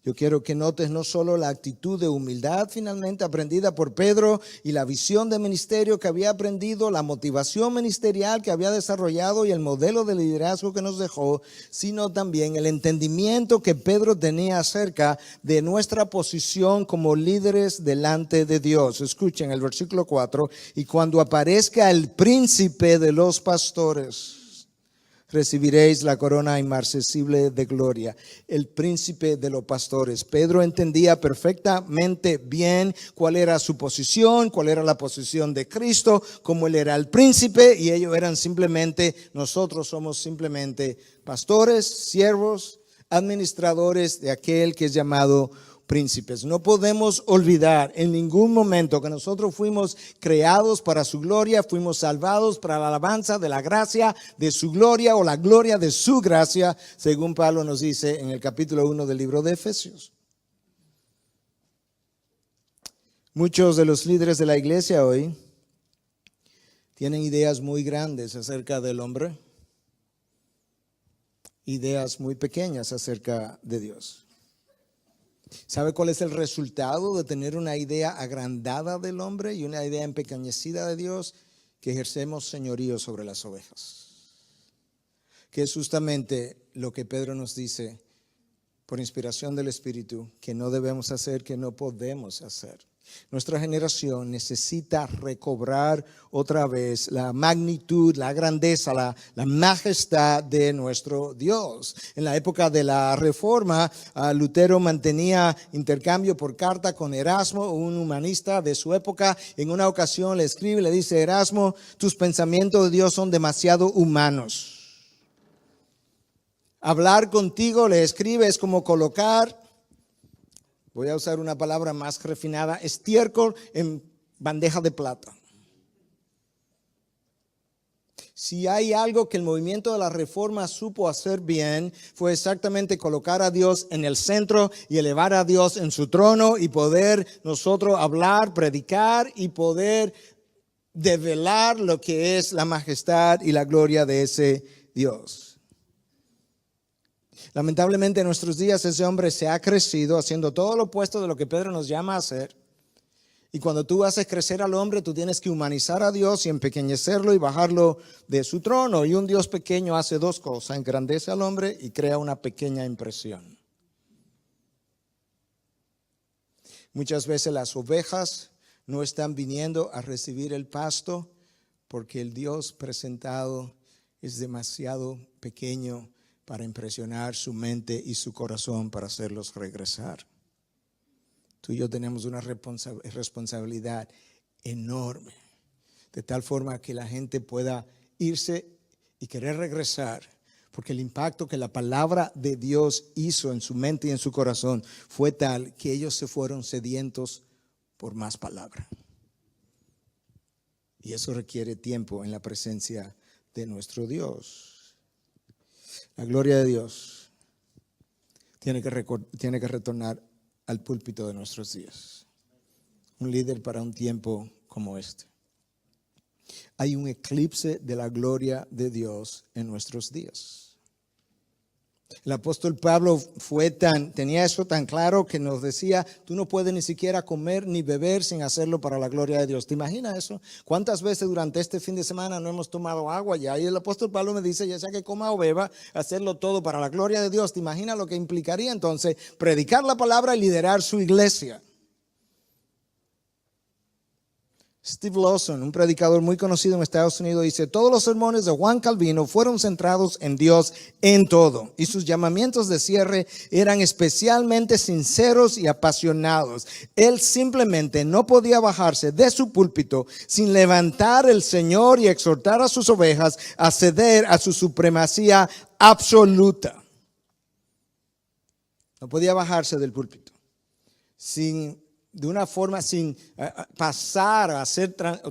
Yo quiero que notes no solo la actitud de humildad finalmente aprendida por Pedro y la visión de ministerio que había aprendido, la motivación ministerial que había desarrollado y el modelo de liderazgo que nos dejó, sino también el entendimiento que Pedro tenía acerca de nuestra posición como líderes delante de Dios. Escuchen el versículo 4, y cuando aparezca el príncipe de los pastores, recibiréis la corona inmarcesible de gloria. El príncipe de los pastores. Pedro entendía perfectamente bien cuál era su posición, cuál era la posición de Cristo, cómo él era el príncipe y ellos eran simplemente, nosotros somos simplemente pastores, siervos, administradores de aquel que es llamado príncipes. No podemos olvidar en ningún momento que nosotros fuimos creados para su gloria, fuimos salvados para la alabanza de la gracia de su gloria o la gloria de su gracia, según Pablo nos dice en el capítulo 1 del libro de Efesios. Muchos de los líderes de la iglesia hoy tienen ideas muy grandes acerca del hombre, ideas muy pequeñas acerca de Dios. ¿Sabe cuál es el resultado de tener una idea agrandada del hombre y una idea empequeñecida de Dios? Que ejercemos señorío sobre las ovejas. Que es justamente lo que Pedro nos dice por inspiración del Espíritu, que no debemos hacer, que no podemos hacer. Nuestra generación necesita recobrar otra vez la magnitud, la grandeza, la majestad de nuestro Dios. En la época de la Reforma, Lutero mantenía intercambio por carta con Erasmo, un humanista de su época. En una ocasión le escribe y le dice: Erasmo, tus pensamientos de Dios son demasiado humanos. Hablar contigo, le escribe, es como colocar, voy a usar una palabra más refinada, estiércol en bandeja de plata. Si hay algo que el movimiento de la Reforma supo hacer bien, fue exactamente colocar a Dios en el centro y elevar a Dios en su trono y poder nosotros hablar, predicar y poder develar lo que es la majestad y la gloria de ese Dios. Lamentablemente en nuestros días ese hombre se ha crecido haciendo todo lo opuesto de lo que Pedro nos llama a hacer. Y cuando tú haces crecer al hombre, tú tienes que humanizar a Dios y empequeñecerlo y bajarlo de su trono. Y un Dios pequeño hace dos cosas: engrandece al hombre y crea una pequeña impresión. Muchas veces las ovejas no están viniendo a recibir el pasto porque el Dios presentado es demasiado pequeño para impresionar su mente y su corazón para hacerlos regresar. Tú y yo tenemos una responsabilidad enorme, de tal forma que la gente pueda irse y querer regresar, porque el impacto que la palabra de Dios hizo en su mente y en su corazón fue tal que ellos se fueron sedientos por más palabra. Y eso requiere tiempo en la presencia de nuestro Dios. La gloria de Dios tiene que retornar al púlpito de nuestros días. Un líder para un tiempo como este. Hay un eclipse de la gloria de Dios en nuestros días. El apóstol Pablo tenía eso tan claro que nos decía: tú no puedes ni siquiera comer ni beber sin hacerlo para la gloria de Dios. ¿Te imaginas eso? ¿Cuántas veces durante este fin de semana no hemos tomado agua ya? Y el apóstol Pablo me dice: ya sea que coma o beba, hacerlo todo para la gloria de Dios. ¿Te imaginas lo que implicaría entonces predicar la palabra y liderar su iglesia? Steve Lawson, un predicador muy conocido en Estados Unidos, dice: todos los sermones de Juan Calvino fueron centrados en Dios en todo, y sus llamamientos de cierre eran especialmente sinceros y apasionados. Él simplemente no podía bajarse de su púlpito sin levantar el Señor y exhortar a sus ovejas a ceder a su supremacía absoluta. No podía bajarse del púlpito de una forma sin pasar a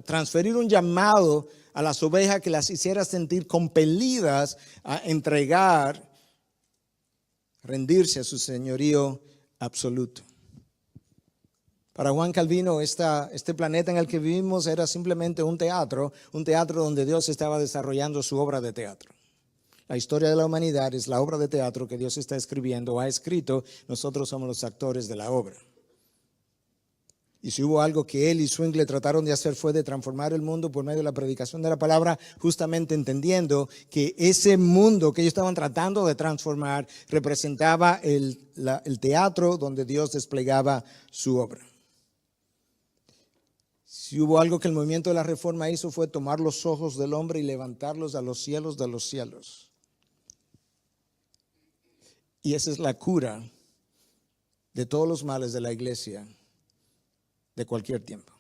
transferir un llamado a las ovejas que las hiciera sentir compelidas a rendirse a su señorío absoluto. Para Juan Calvino, este planeta en el que vivimos era simplemente un teatro donde Dios estaba desarrollando su obra de teatro. La historia de la humanidad es la obra de teatro que Dios está escribiendo o ha escrito. Nosotros somos los actores de la obra. Y si hubo algo que él y Zwingli trataron de hacer fue de transformar el mundo por medio de la predicación de la palabra, justamente entendiendo que ese mundo que ellos estaban tratando de transformar representaba el teatro donde Dios desplegaba su obra. Si hubo algo que el movimiento de la Reforma hizo fue tomar los ojos del hombre y levantarlos a los cielos de los cielos. Y esa es la cura de todos los males de la iglesia de cualquier tiempo.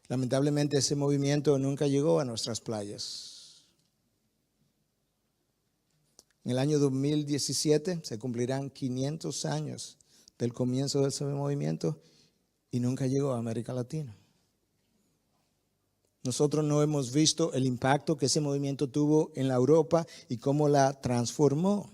Lamentablemente ese movimiento nunca llegó a nuestras playas. En el año 2017 se cumplirán 500 años del comienzo de ese movimiento y nunca llegó a América Latina. Nosotros no hemos visto el impacto que ese movimiento tuvo en la Europa y cómo la transformó.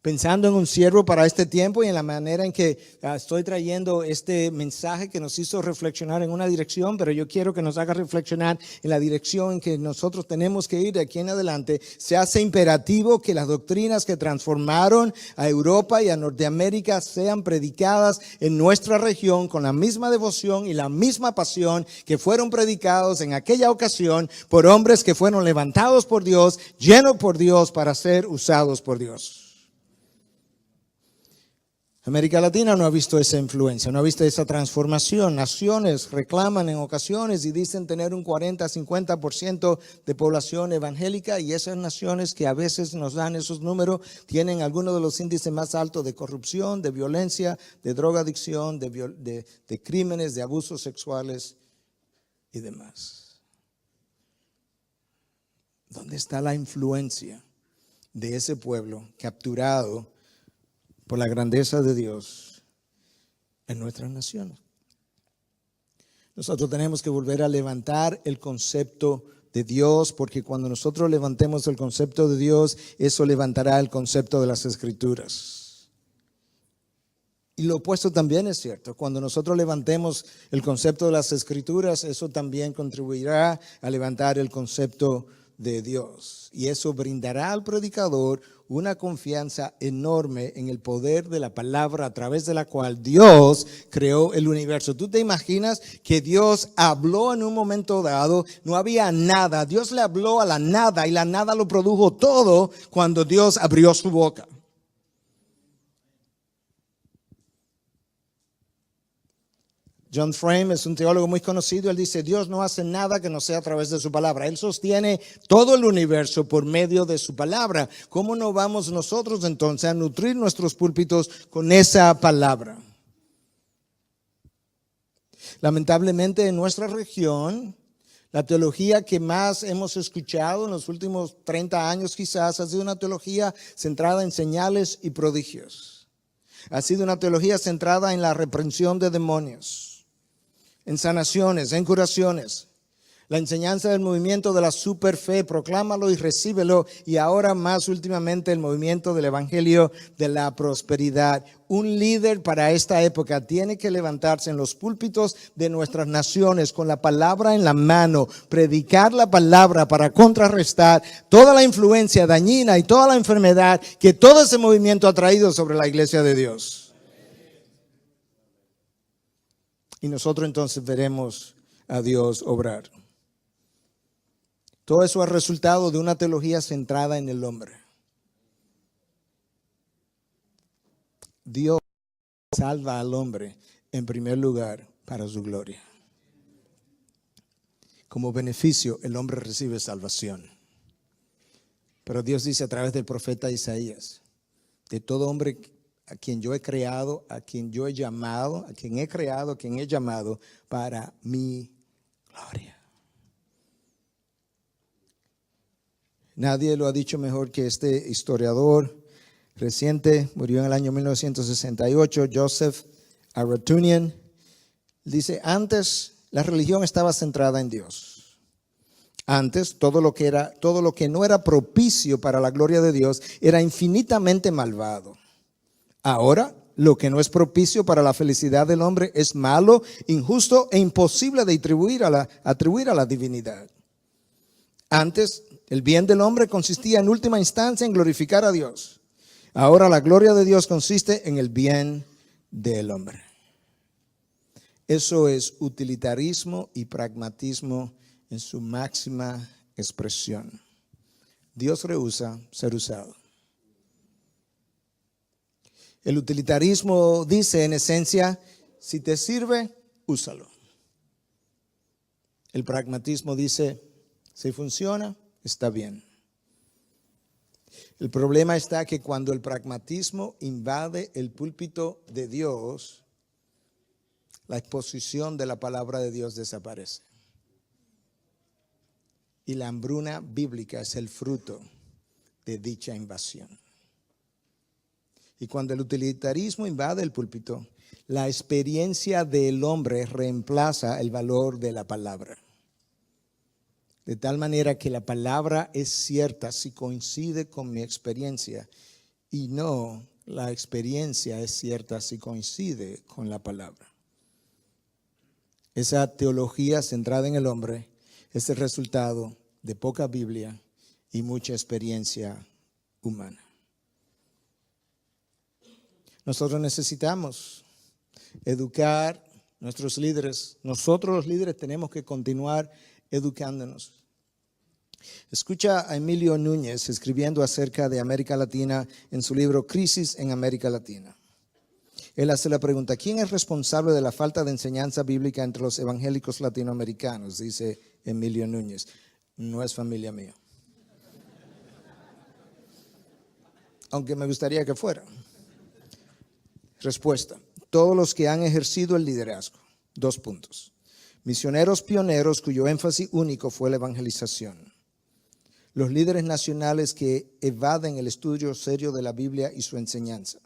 Pensando en un siervo para este tiempo y en la manera en que estoy trayendo este mensaje que nos hizo reflexionar en una dirección, pero yo quiero que nos haga reflexionar en la dirección en que nosotros tenemos que ir de aquí en adelante. Se hace imperativo que las doctrinas que transformaron a Europa y a Norteamérica sean predicadas en nuestra región con la misma devoción y la misma pasión que fueron predicados en aquella ocasión por hombres que fueron levantados por Dios, llenos por Dios para ser usados por Dios. América Latina no ha visto esa influencia, no ha visto esa transformación. Naciones reclaman en ocasiones y dicen tener un 40-50% de población evangélica, y esas naciones que a veces nos dan esos números tienen algunos de los índices más altos de corrupción, de violencia, de drogadicción, de crímenes, de abusos sexuales y demás. ¿Dónde está la influencia de ese pueblo capturado por la grandeza de Dios en nuestras naciones? Nosotros tenemos que volver a levantar el concepto de Dios, porque cuando nosotros levantemos el concepto de Dios, eso levantará el concepto de las Escrituras. Y lo opuesto también es cierto. Cuando nosotros levantemos el concepto de las Escrituras, eso también contribuirá a levantar el concepto de Dios. Y eso brindará al predicador una confianza enorme en el poder de la palabra a través de la cual Dios creó el universo. ¿Tú te imaginas que Dios habló en un momento dado? No había nada. Dios le habló a la nada y la nada lo produjo todo cuando Dios abrió su boca. John Frame es un teólogo muy conocido. Él dice: Dios no hace nada que no sea a través de su palabra. Él sostiene todo el universo por medio de su palabra. ¿Cómo no vamos nosotros entonces a nutrir nuestros púlpitos con esa palabra? Lamentablemente en nuestra región, la teología que más hemos escuchado en los últimos 30 años quizás ha sido una teología centrada en señales y prodigios. Ha sido una teología centrada en la reprensión de demonios, en sanaciones, en curaciones. La enseñanza del movimiento de la superfe, proclámalo y recíbelo. Y ahora más últimamente el movimiento del evangelio de la prosperidad. Un líder para esta época tiene que levantarse en los púlpitos de nuestras naciones con la palabra en la mano, predicar la palabra para contrarrestar toda la influencia dañina y toda la enfermedad que todo ese movimiento ha traído sobre la iglesia de Dios. Y nosotros entonces veremos a Dios obrar. Todo eso es resultado de una teología centrada en el hombre. Dios salva al hombre en primer lugar para su gloria. Como beneficio, el hombre recibe salvación. Pero Dios dice a través del profeta Isaías, de todo hombre a quien yo he creado, a quien yo he llamado, a quien he creado, a quien he llamado para mi gloria. Nadie lo ha dicho mejor que este historiador reciente, murió en el año 1968, Joseph Aratunian. Dice, antes la religión estaba centrada en Dios. Antes todo lo que no era propicio para la gloria de Dios era infinitamente malvado. Ahora lo que no es propicio para la felicidad del hombre es malo, injusto e imposible de atribuir a la divinidad. Antes el bien del hombre consistía en última instancia en glorificar a Dios. Ahora la gloria de Dios consiste en el bien del hombre. Eso es utilitarismo y pragmatismo en su máxima expresión. Dios rehúsa ser usado. El utilitarismo dice en esencia, si te sirve, úsalo. El pragmatismo dice, si funciona, está bien. El problema está que cuando el pragmatismo invade el púlpito de Dios, la exposición de la palabra de Dios desaparece. Y la hambruna bíblica es el fruto de dicha invasión. Y cuando el utilitarismo invade el púlpito, la experiencia del hombre reemplaza el valor de la palabra. De tal manera que la palabra es cierta si coincide con mi experiencia y no la experiencia es cierta si coincide con la palabra. Esa teología centrada en el hombre es el resultado de poca Biblia y mucha experiencia humana. Nosotros necesitamos educar a nuestros líderes. Nosotros los líderes tenemos que continuar educándonos. Escucha a Emilio Núñez escribiendo acerca de América Latina en su libro Crisis en América Latina. Él hace la pregunta, ¿quién es responsable de la falta de enseñanza bíblica entre los evangélicos latinoamericanos? Dice Emilio Núñez. No es familia mía. Aunque me gustaría que fuera. Respuesta, todos los que han ejercido el liderazgo. 2 puntos. Misioneros pioneros cuyo énfasis único fue la evangelización. Los líderes nacionales que evaden el estudio serio de la Biblia y su enseñanza.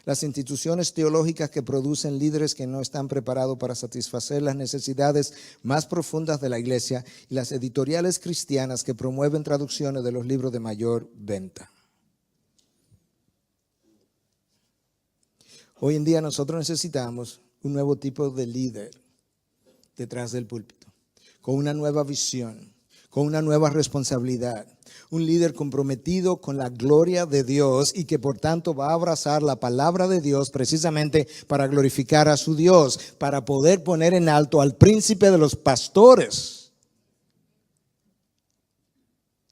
Las instituciones teológicas que producen líderes que no están preparados para satisfacer las necesidades más profundas de la iglesia y las editoriales cristianas que promueven traducciones de los libros de mayor venta. Hoy en día nosotros necesitamos un nuevo tipo de líder detrás del púlpito, con una nueva visión, con una nueva responsabilidad. Un líder comprometido con la gloria de Dios y que por tanto va a abrazar la palabra de Dios precisamente para glorificar a su Dios, para poder poner en alto al príncipe de los pastores.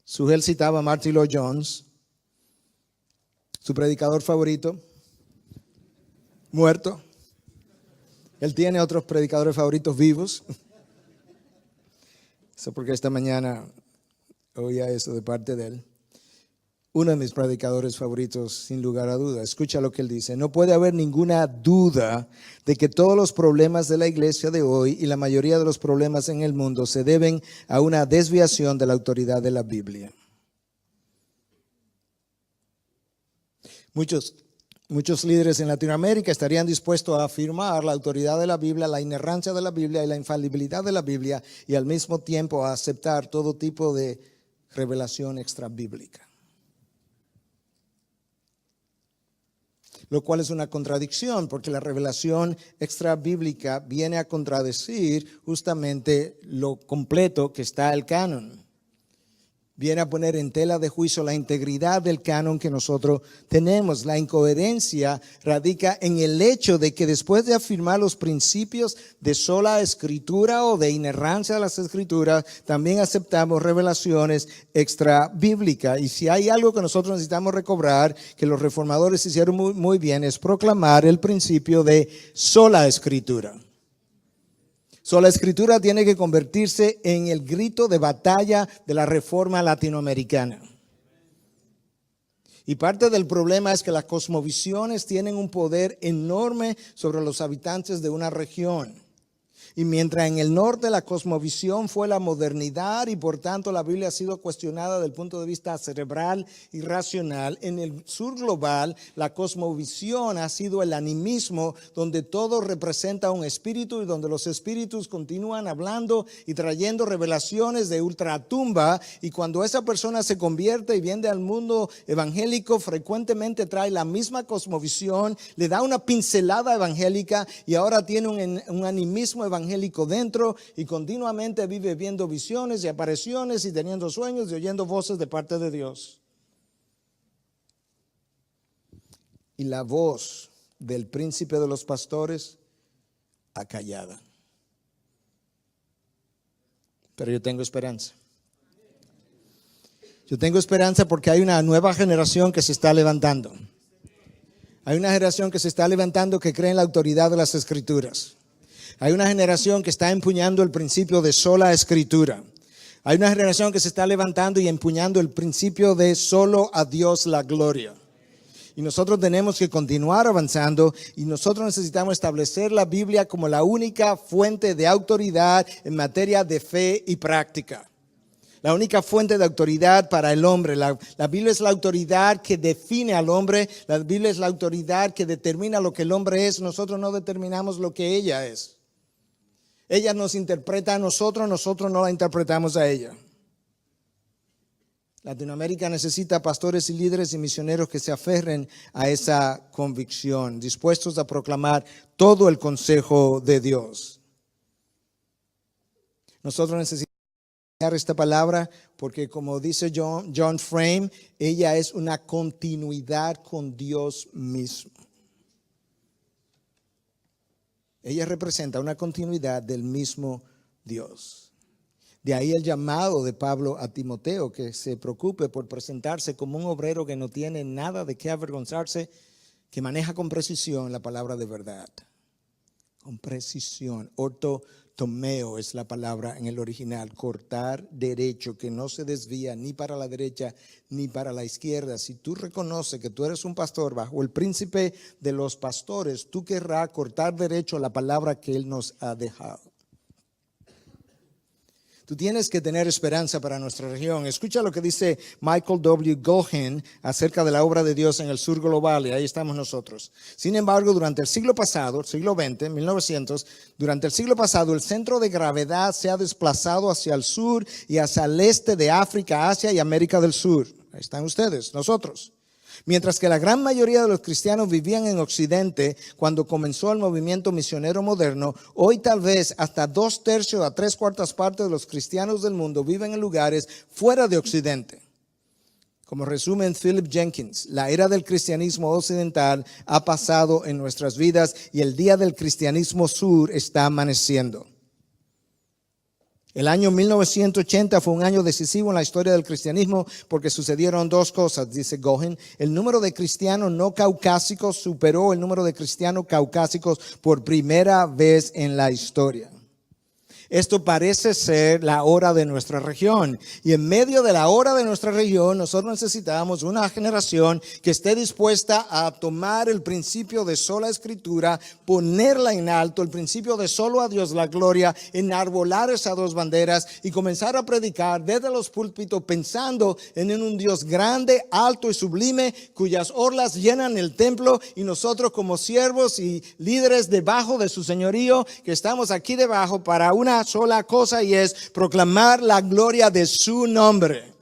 Sugel citaba a Martyn Lloyd-Jones, su predicador favorito, muerto. Él tiene otros predicadores favoritos vivos. Eso porque esta mañana oía eso de parte de él. Uno de mis predicadores favoritos, sin lugar a duda. Escucha lo que él dice. No puede haber ninguna duda de que todos los problemas de la iglesia de hoy y la mayoría de los problemas en el mundo se deben a una desviación de la autoridad de la Biblia. Muchos líderes en Latinoamérica estarían dispuestos a afirmar la autoridad de la Biblia, la inerrancia de la Biblia y la infalibilidad de la Biblia y al mismo tiempo a aceptar todo tipo de revelación extrabíblica. Lo cual es una contradicción porque la revelación extrabíblica viene a contradecir justamente lo completo que está el canon. viene a poner en tela de juicio la integridad del canon que nosotros tenemos. La incoherencia radica en el hecho de que después de afirmar los principios de sola escritura o de inerrancia de las escrituras, también aceptamos revelaciones extra bíblicas. Y si hay algo que nosotros necesitamos recobrar, que los reformadores hicieron muy bien, es proclamar el principio de sola escritura. La escritura tiene que convertirse en el grito de batalla de la reforma latinoamericana. Y parte del problema es que las cosmovisiones tienen un poder enorme sobre los habitantes de una región. Y mientras en el norte la cosmovisión fue la modernidad y por tanto la Biblia ha sido cuestionada desde el punto de vista cerebral y racional, en el sur global la cosmovisión ha sido el animismo, donde todo representa un espíritu y donde los espíritus continúan hablando y trayendo revelaciones de ultratumba, y cuando esa persona se convierte y viene al mundo evangélico, frecuentemente trae la misma cosmovisión, le da una pincelada evangélica y ahora tiene un animismo evangélico dentro y continuamente vive viendo visiones y apariciones y teniendo sueños y oyendo voces de parte de Dios. Y la voz del príncipe de los pastores acallada. Pero yo tengo esperanza. Yo tengo esperanza porque hay una nueva generación que se está levantando. Hay una generación que se está levantando que cree en la autoridad de las Escrituras. Hay una generación que está empuñando el principio de sola escritura. Hay una generación que se está levantando y empuñando el principio de solo a Dios la gloria. Y nosotros tenemos que continuar avanzando y nosotros necesitamos establecer la Biblia como la única fuente de autoridad en materia de fe y práctica. La única fuente de autoridad para el hombre. La Biblia es la autoridad que define al hombre. La Biblia es la autoridad que determina lo que el hombre es. Nosotros no determinamos lo que ella es. Ella nos interpreta a nosotros no la interpretamos a ella. Latinoamérica necesita pastores y líderes y misioneros que se aferren a esa convicción, dispuestos a proclamar todo el consejo de Dios. Nosotros necesitamos esta palabra porque, como dice John Frame, ella es una continuidad con Dios mismo. Ella representa una continuidad del mismo Dios. De ahí el llamado de Pablo a Timoteo, que se preocupe por presentarse como un obrero que no tiene nada de qué avergonzarse, que maneja con precisión la palabra de verdad. Con precisión. Ortotomeo es la palabra en el original. Cortar derecho, que no se desvía ni para la derecha ni para la izquierda. Si tú reconoces que tú eres un pastor bajo el príncipe de los pastores, tú querrás cortar derecho a la palabra que Él nos ha dejado. Tú tienes que tener esperanza para nuestra región. Escucha lo que dice Michael W. Gohan acerca de la obra de Dios en el sur global, y ahí estamos nosotros. Sin embargo, durante el siglo pasado, el siglo XX, 1900, durante el siglo pasado, el centro de gravedad se ha desplazado hacia el sur y hacia el este de África, Asia y América del Sur. Ahí están ustedes, nosotros. Mientras que la gran mayoría de los cristianos vivían en Occidente cuando comenzó el movimiento misionero moderno, hoy tal vez hasta 2/3 a 3/4 partes de los cristianos del mundo viven en lugares fuera de Occidente. Como resume Philip Jenkins, la era del cristianismo occidental ha pasado en nuestras vidas y el día del cristianismo sur está amaneciendo. El año 1980 fue un año decisivo en la historia del cristianismo porque sucedieron dos cosas, dice Gohan. El número de cristianos no caucásicos superó el número de cristianos caucásicos por primera vez en la historia. Esto parece ser la hora de nuestra región. Y en medio de la hora de nuestra región, nosotros necesitamos una generación que esté dispuesta a tomar el principio de sola escritura, ponerla en alto, el principio de solo a Dios la gloria, enarbolar esas dos banderas y comenzar a predicar desde los púlpitos pensando en un Dios grande, alto y sublime, cuyas orlas llenan el templo, y nosotros como siervos y líderes debajo de su señorío, que estamos aquí debajo para una sola cosa, y es proclamar la gloria de su nombre,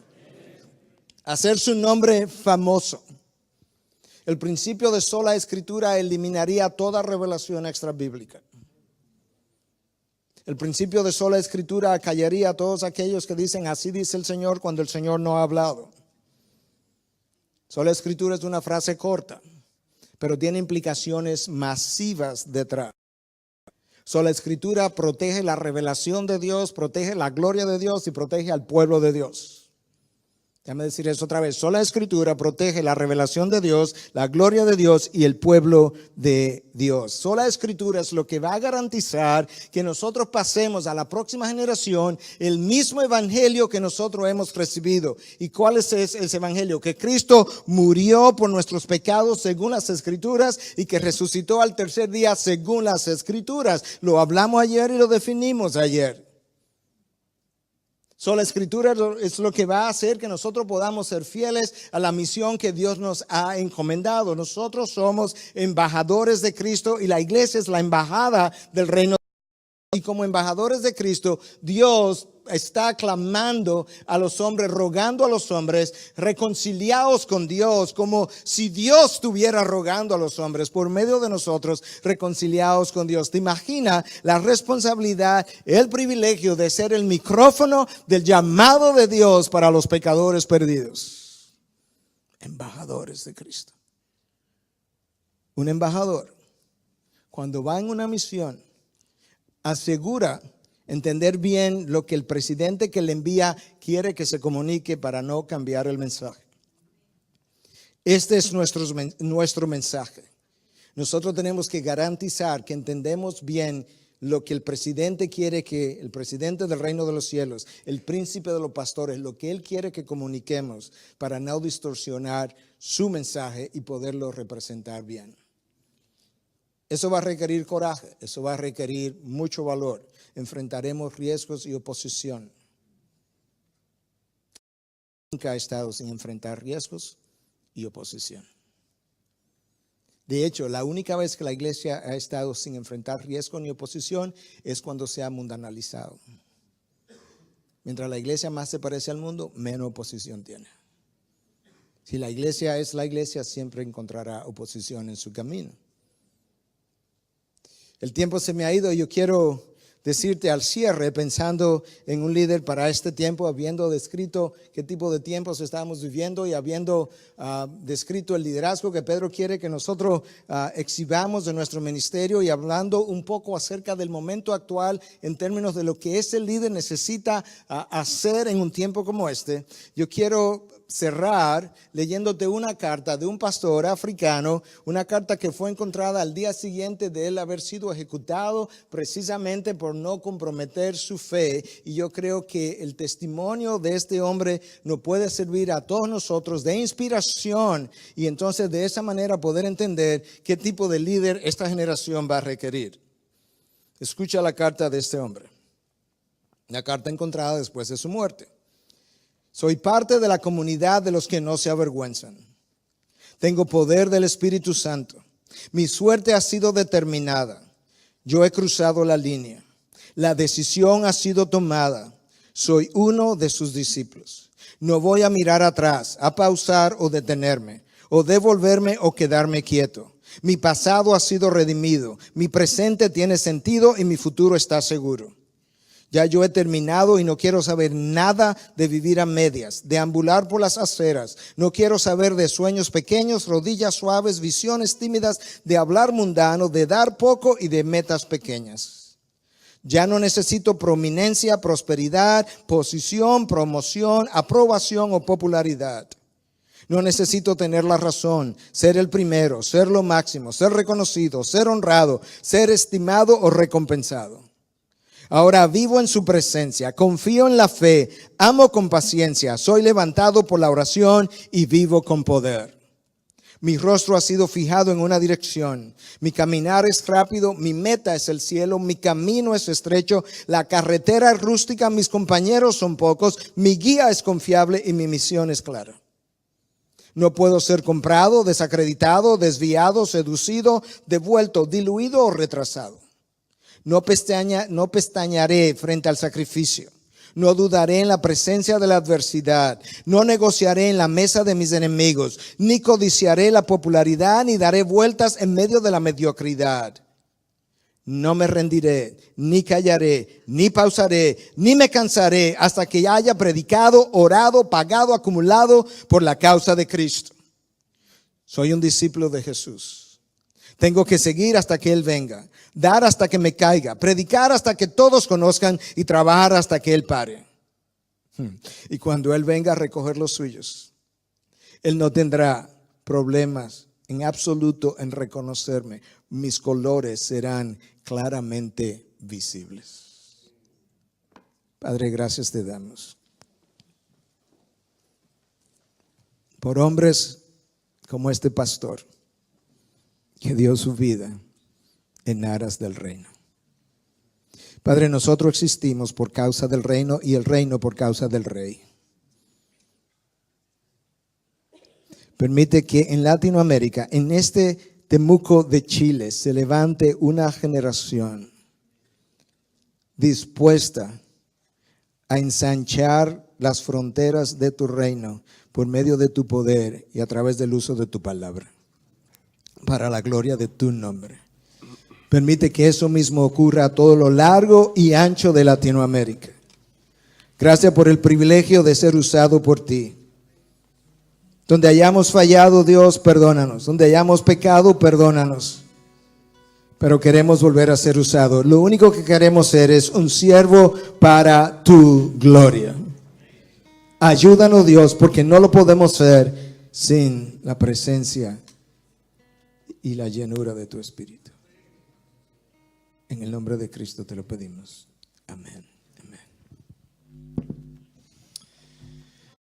hacer su nombre famoso. El principio de sola escritura eliminaría toda revelación extra bíblica. El principio de sola escritura callaría a todos aquellos que dicen así dice el Señor cuando el Señor no ha hablado. Sola escritura es una frase corta, pero tiene implicaciones masivas detrás. Sola escritura protege la revelación de Dios, protege la gloria de Dios y protege al pueblo de Dios. Déjame decir eso otra vez. Sola escritura protege la revelación de Dios, la gloria de Dios y el pueblo de Dios. Sola escritura es lo que va a garantizar que nosotros pasemos a la próxima generación el mismo evangelio que nosotros hemos recibido. ¿Y cuál es ese evangelio? Que Cristo murió por nuestros pecados según las escrituras y que resucitó al tercer día según las escrituras. Lo hablamos ayer y lo definimos ayer. La escritura es lo que va a hacer que nosotros podamos ser fieles a la misión que Dios nos ha encomendado. Nosotros somos embajadores de Cristo y la iglesia es la embajada del reino. Y como embajadores de Cristo, Dios está clamando a los hombres, rogando a los hombres, reconciliados con Dios, como si Dios estuviera rogando a los hombres por medio de nosotros, reconciliados con Dios. ¿Te imaginas la responsabilidad, el privilegio de ser el micrófono del llamado de Dios para los pecadores perdidos? Embajadores de Cristo. Un embajador, cuando va en una misión, asegura entender bien lo que el presidente que le envía quiere que se comunique para no cambiar el mensaje. Este es nuestro mensaje. Nosotros tenemos que garantizar que entendemos bien lo que el presidente quiere que, el presidente del reino de los cielos, el príncipe de los pastores, lo que él quiere que comuniquemos para no distorsionar su mensaje y poderlo representar bien. Eso va a requerir coraje, eso va a requerir mucho valor. Enfrentaremos riesgos y oposición. Nunca ha estado sin enfrentar riesgos y oposición. De hecho, la única vez que la iglesia ha estado sin enfrentar riesgo ni oposición es cuando se ha mundanalizado. Mientras la iglesia más se parece al mundo, menos oposición tiene. Si la iglesia es la iglesia, siempre encontrará oposición en su camino. El tiempo se me ha ido y yo quiero decirte al cierre, pensando en un líder para este tiempo, habiendo descrito qué tipo de tiempos estamos viviendo y habiendo descrito el liderazgo que Pedro quiere que nosotros exhibamos de nuestro ministerio y hablando un poco acerca del momento actual en términos de lo que ese líder necesita hacer en un tiempo como este. Yo quiero cerrar leyéndote una carta de un pastor africano, una carta que fue encontrada al día siguiente de él haber sido ejecutado precisamente por no comprometer su fe. Y yo creo que el testimonio de este hombre nos puede servir a todos nosotros de inspiración y entonces de esa manera poder entender qué tipo de líder esta generación va a requerir. Escucha la carta de este hombre, la carta encontrada después de su muerte. Soy parte de la comunidad de los que no se avergüenzan. Tengo poder del Espíritu Santo. Mi suerte ha sido determinada. Yo he cruzado la línea. La decisión ha sido tomada. Soy uno de sus discípulos. No voy a mirar atrás, a pausar o detenerme, o devolverme o quedarme quieto. Mi pasado ha sido redimido. Mi presente tiene sentido y mi futuro está seguro. Ya yo he terminado y no quiero saber nada de vivir a medias, de ambular por las aceras. No quiero saber de sueños pequeños, rodillas suaves, visiones tímidas, de hablar mundano, de dar poco y de metas pequeñas. Ya no necesito prominencia, prosperidad, posición, promoción, aprobación o popularidad. No necesito tener la razón, ser el primero, ser lo máximo, ser reconocido, ser honrado, ser estimado o recompensado. Ahora vivo en su presencia, confío en la fe, amo con paciencia, soy levantado por la oración y vivo con poder. Mi rostro ha sido fijado en una dirección, mi caminar es rápido, mi meta es el cielo, mi camino es estrecho, la carretera es rústica, mis compañeros son pocos, mi guía es confiable y mi misión es clara. No puedo ser comprado, desacreditado, desviado, seducido, devuelto, diluido o retrasado. No pestañearé frente al sacrificio. No dudaré en la presencia de la adversidad. No negociaré en la mesa de mis enemigos. Ni codiciaré la popularidad, ni daré vueltas en medio de la mediocridad. No me rendiré, ni callaré, ni pausaré, ni me cansaré hasta que haya predicado, orado, pagado, acumulado por la causa de Cristo. Soy un discípulo de Jesús. Tengo que seguir hasta que Él venga, dar hasta que me caiga, predicar hasta que todos conozcan y trabajar hasta que Él pare. Y cuando Él venga a recoger los suyos, Él no tendrá problemas en absoluto en reconocerme. Mis colores serán claramente visibles. Padre, gracias te damos por hombres como este pastor que dio su vida en aras del reino. Padre, nosotros existimos por causa del reino y el reino por causa del rey. Permite que en Latinoamérica, en este Temuco de Chile, se levante una generación dispuesta a ensanchar las fronteras de tu reino por medio de tu poder y a través del uso de tu palabra, para la gloria de tu nombre. Permite que eso mismo ocurra a todo lo largo y ancho de Latinoamérica. Gracias por el privilegio de ser usado por ti. Donde hayamos fallado, Dios, perdónanos. Donde hayamos pecado, perdónanos. Pero queremos volver a ser usados. Lo único que queremos ser es un siervo para tu gloria. Ayúdanos, Dios, porque no lo podemos ser sin la presencia y la llenura de tu Espíritu. En el nombre de Cristo te lo pedimos. Amén.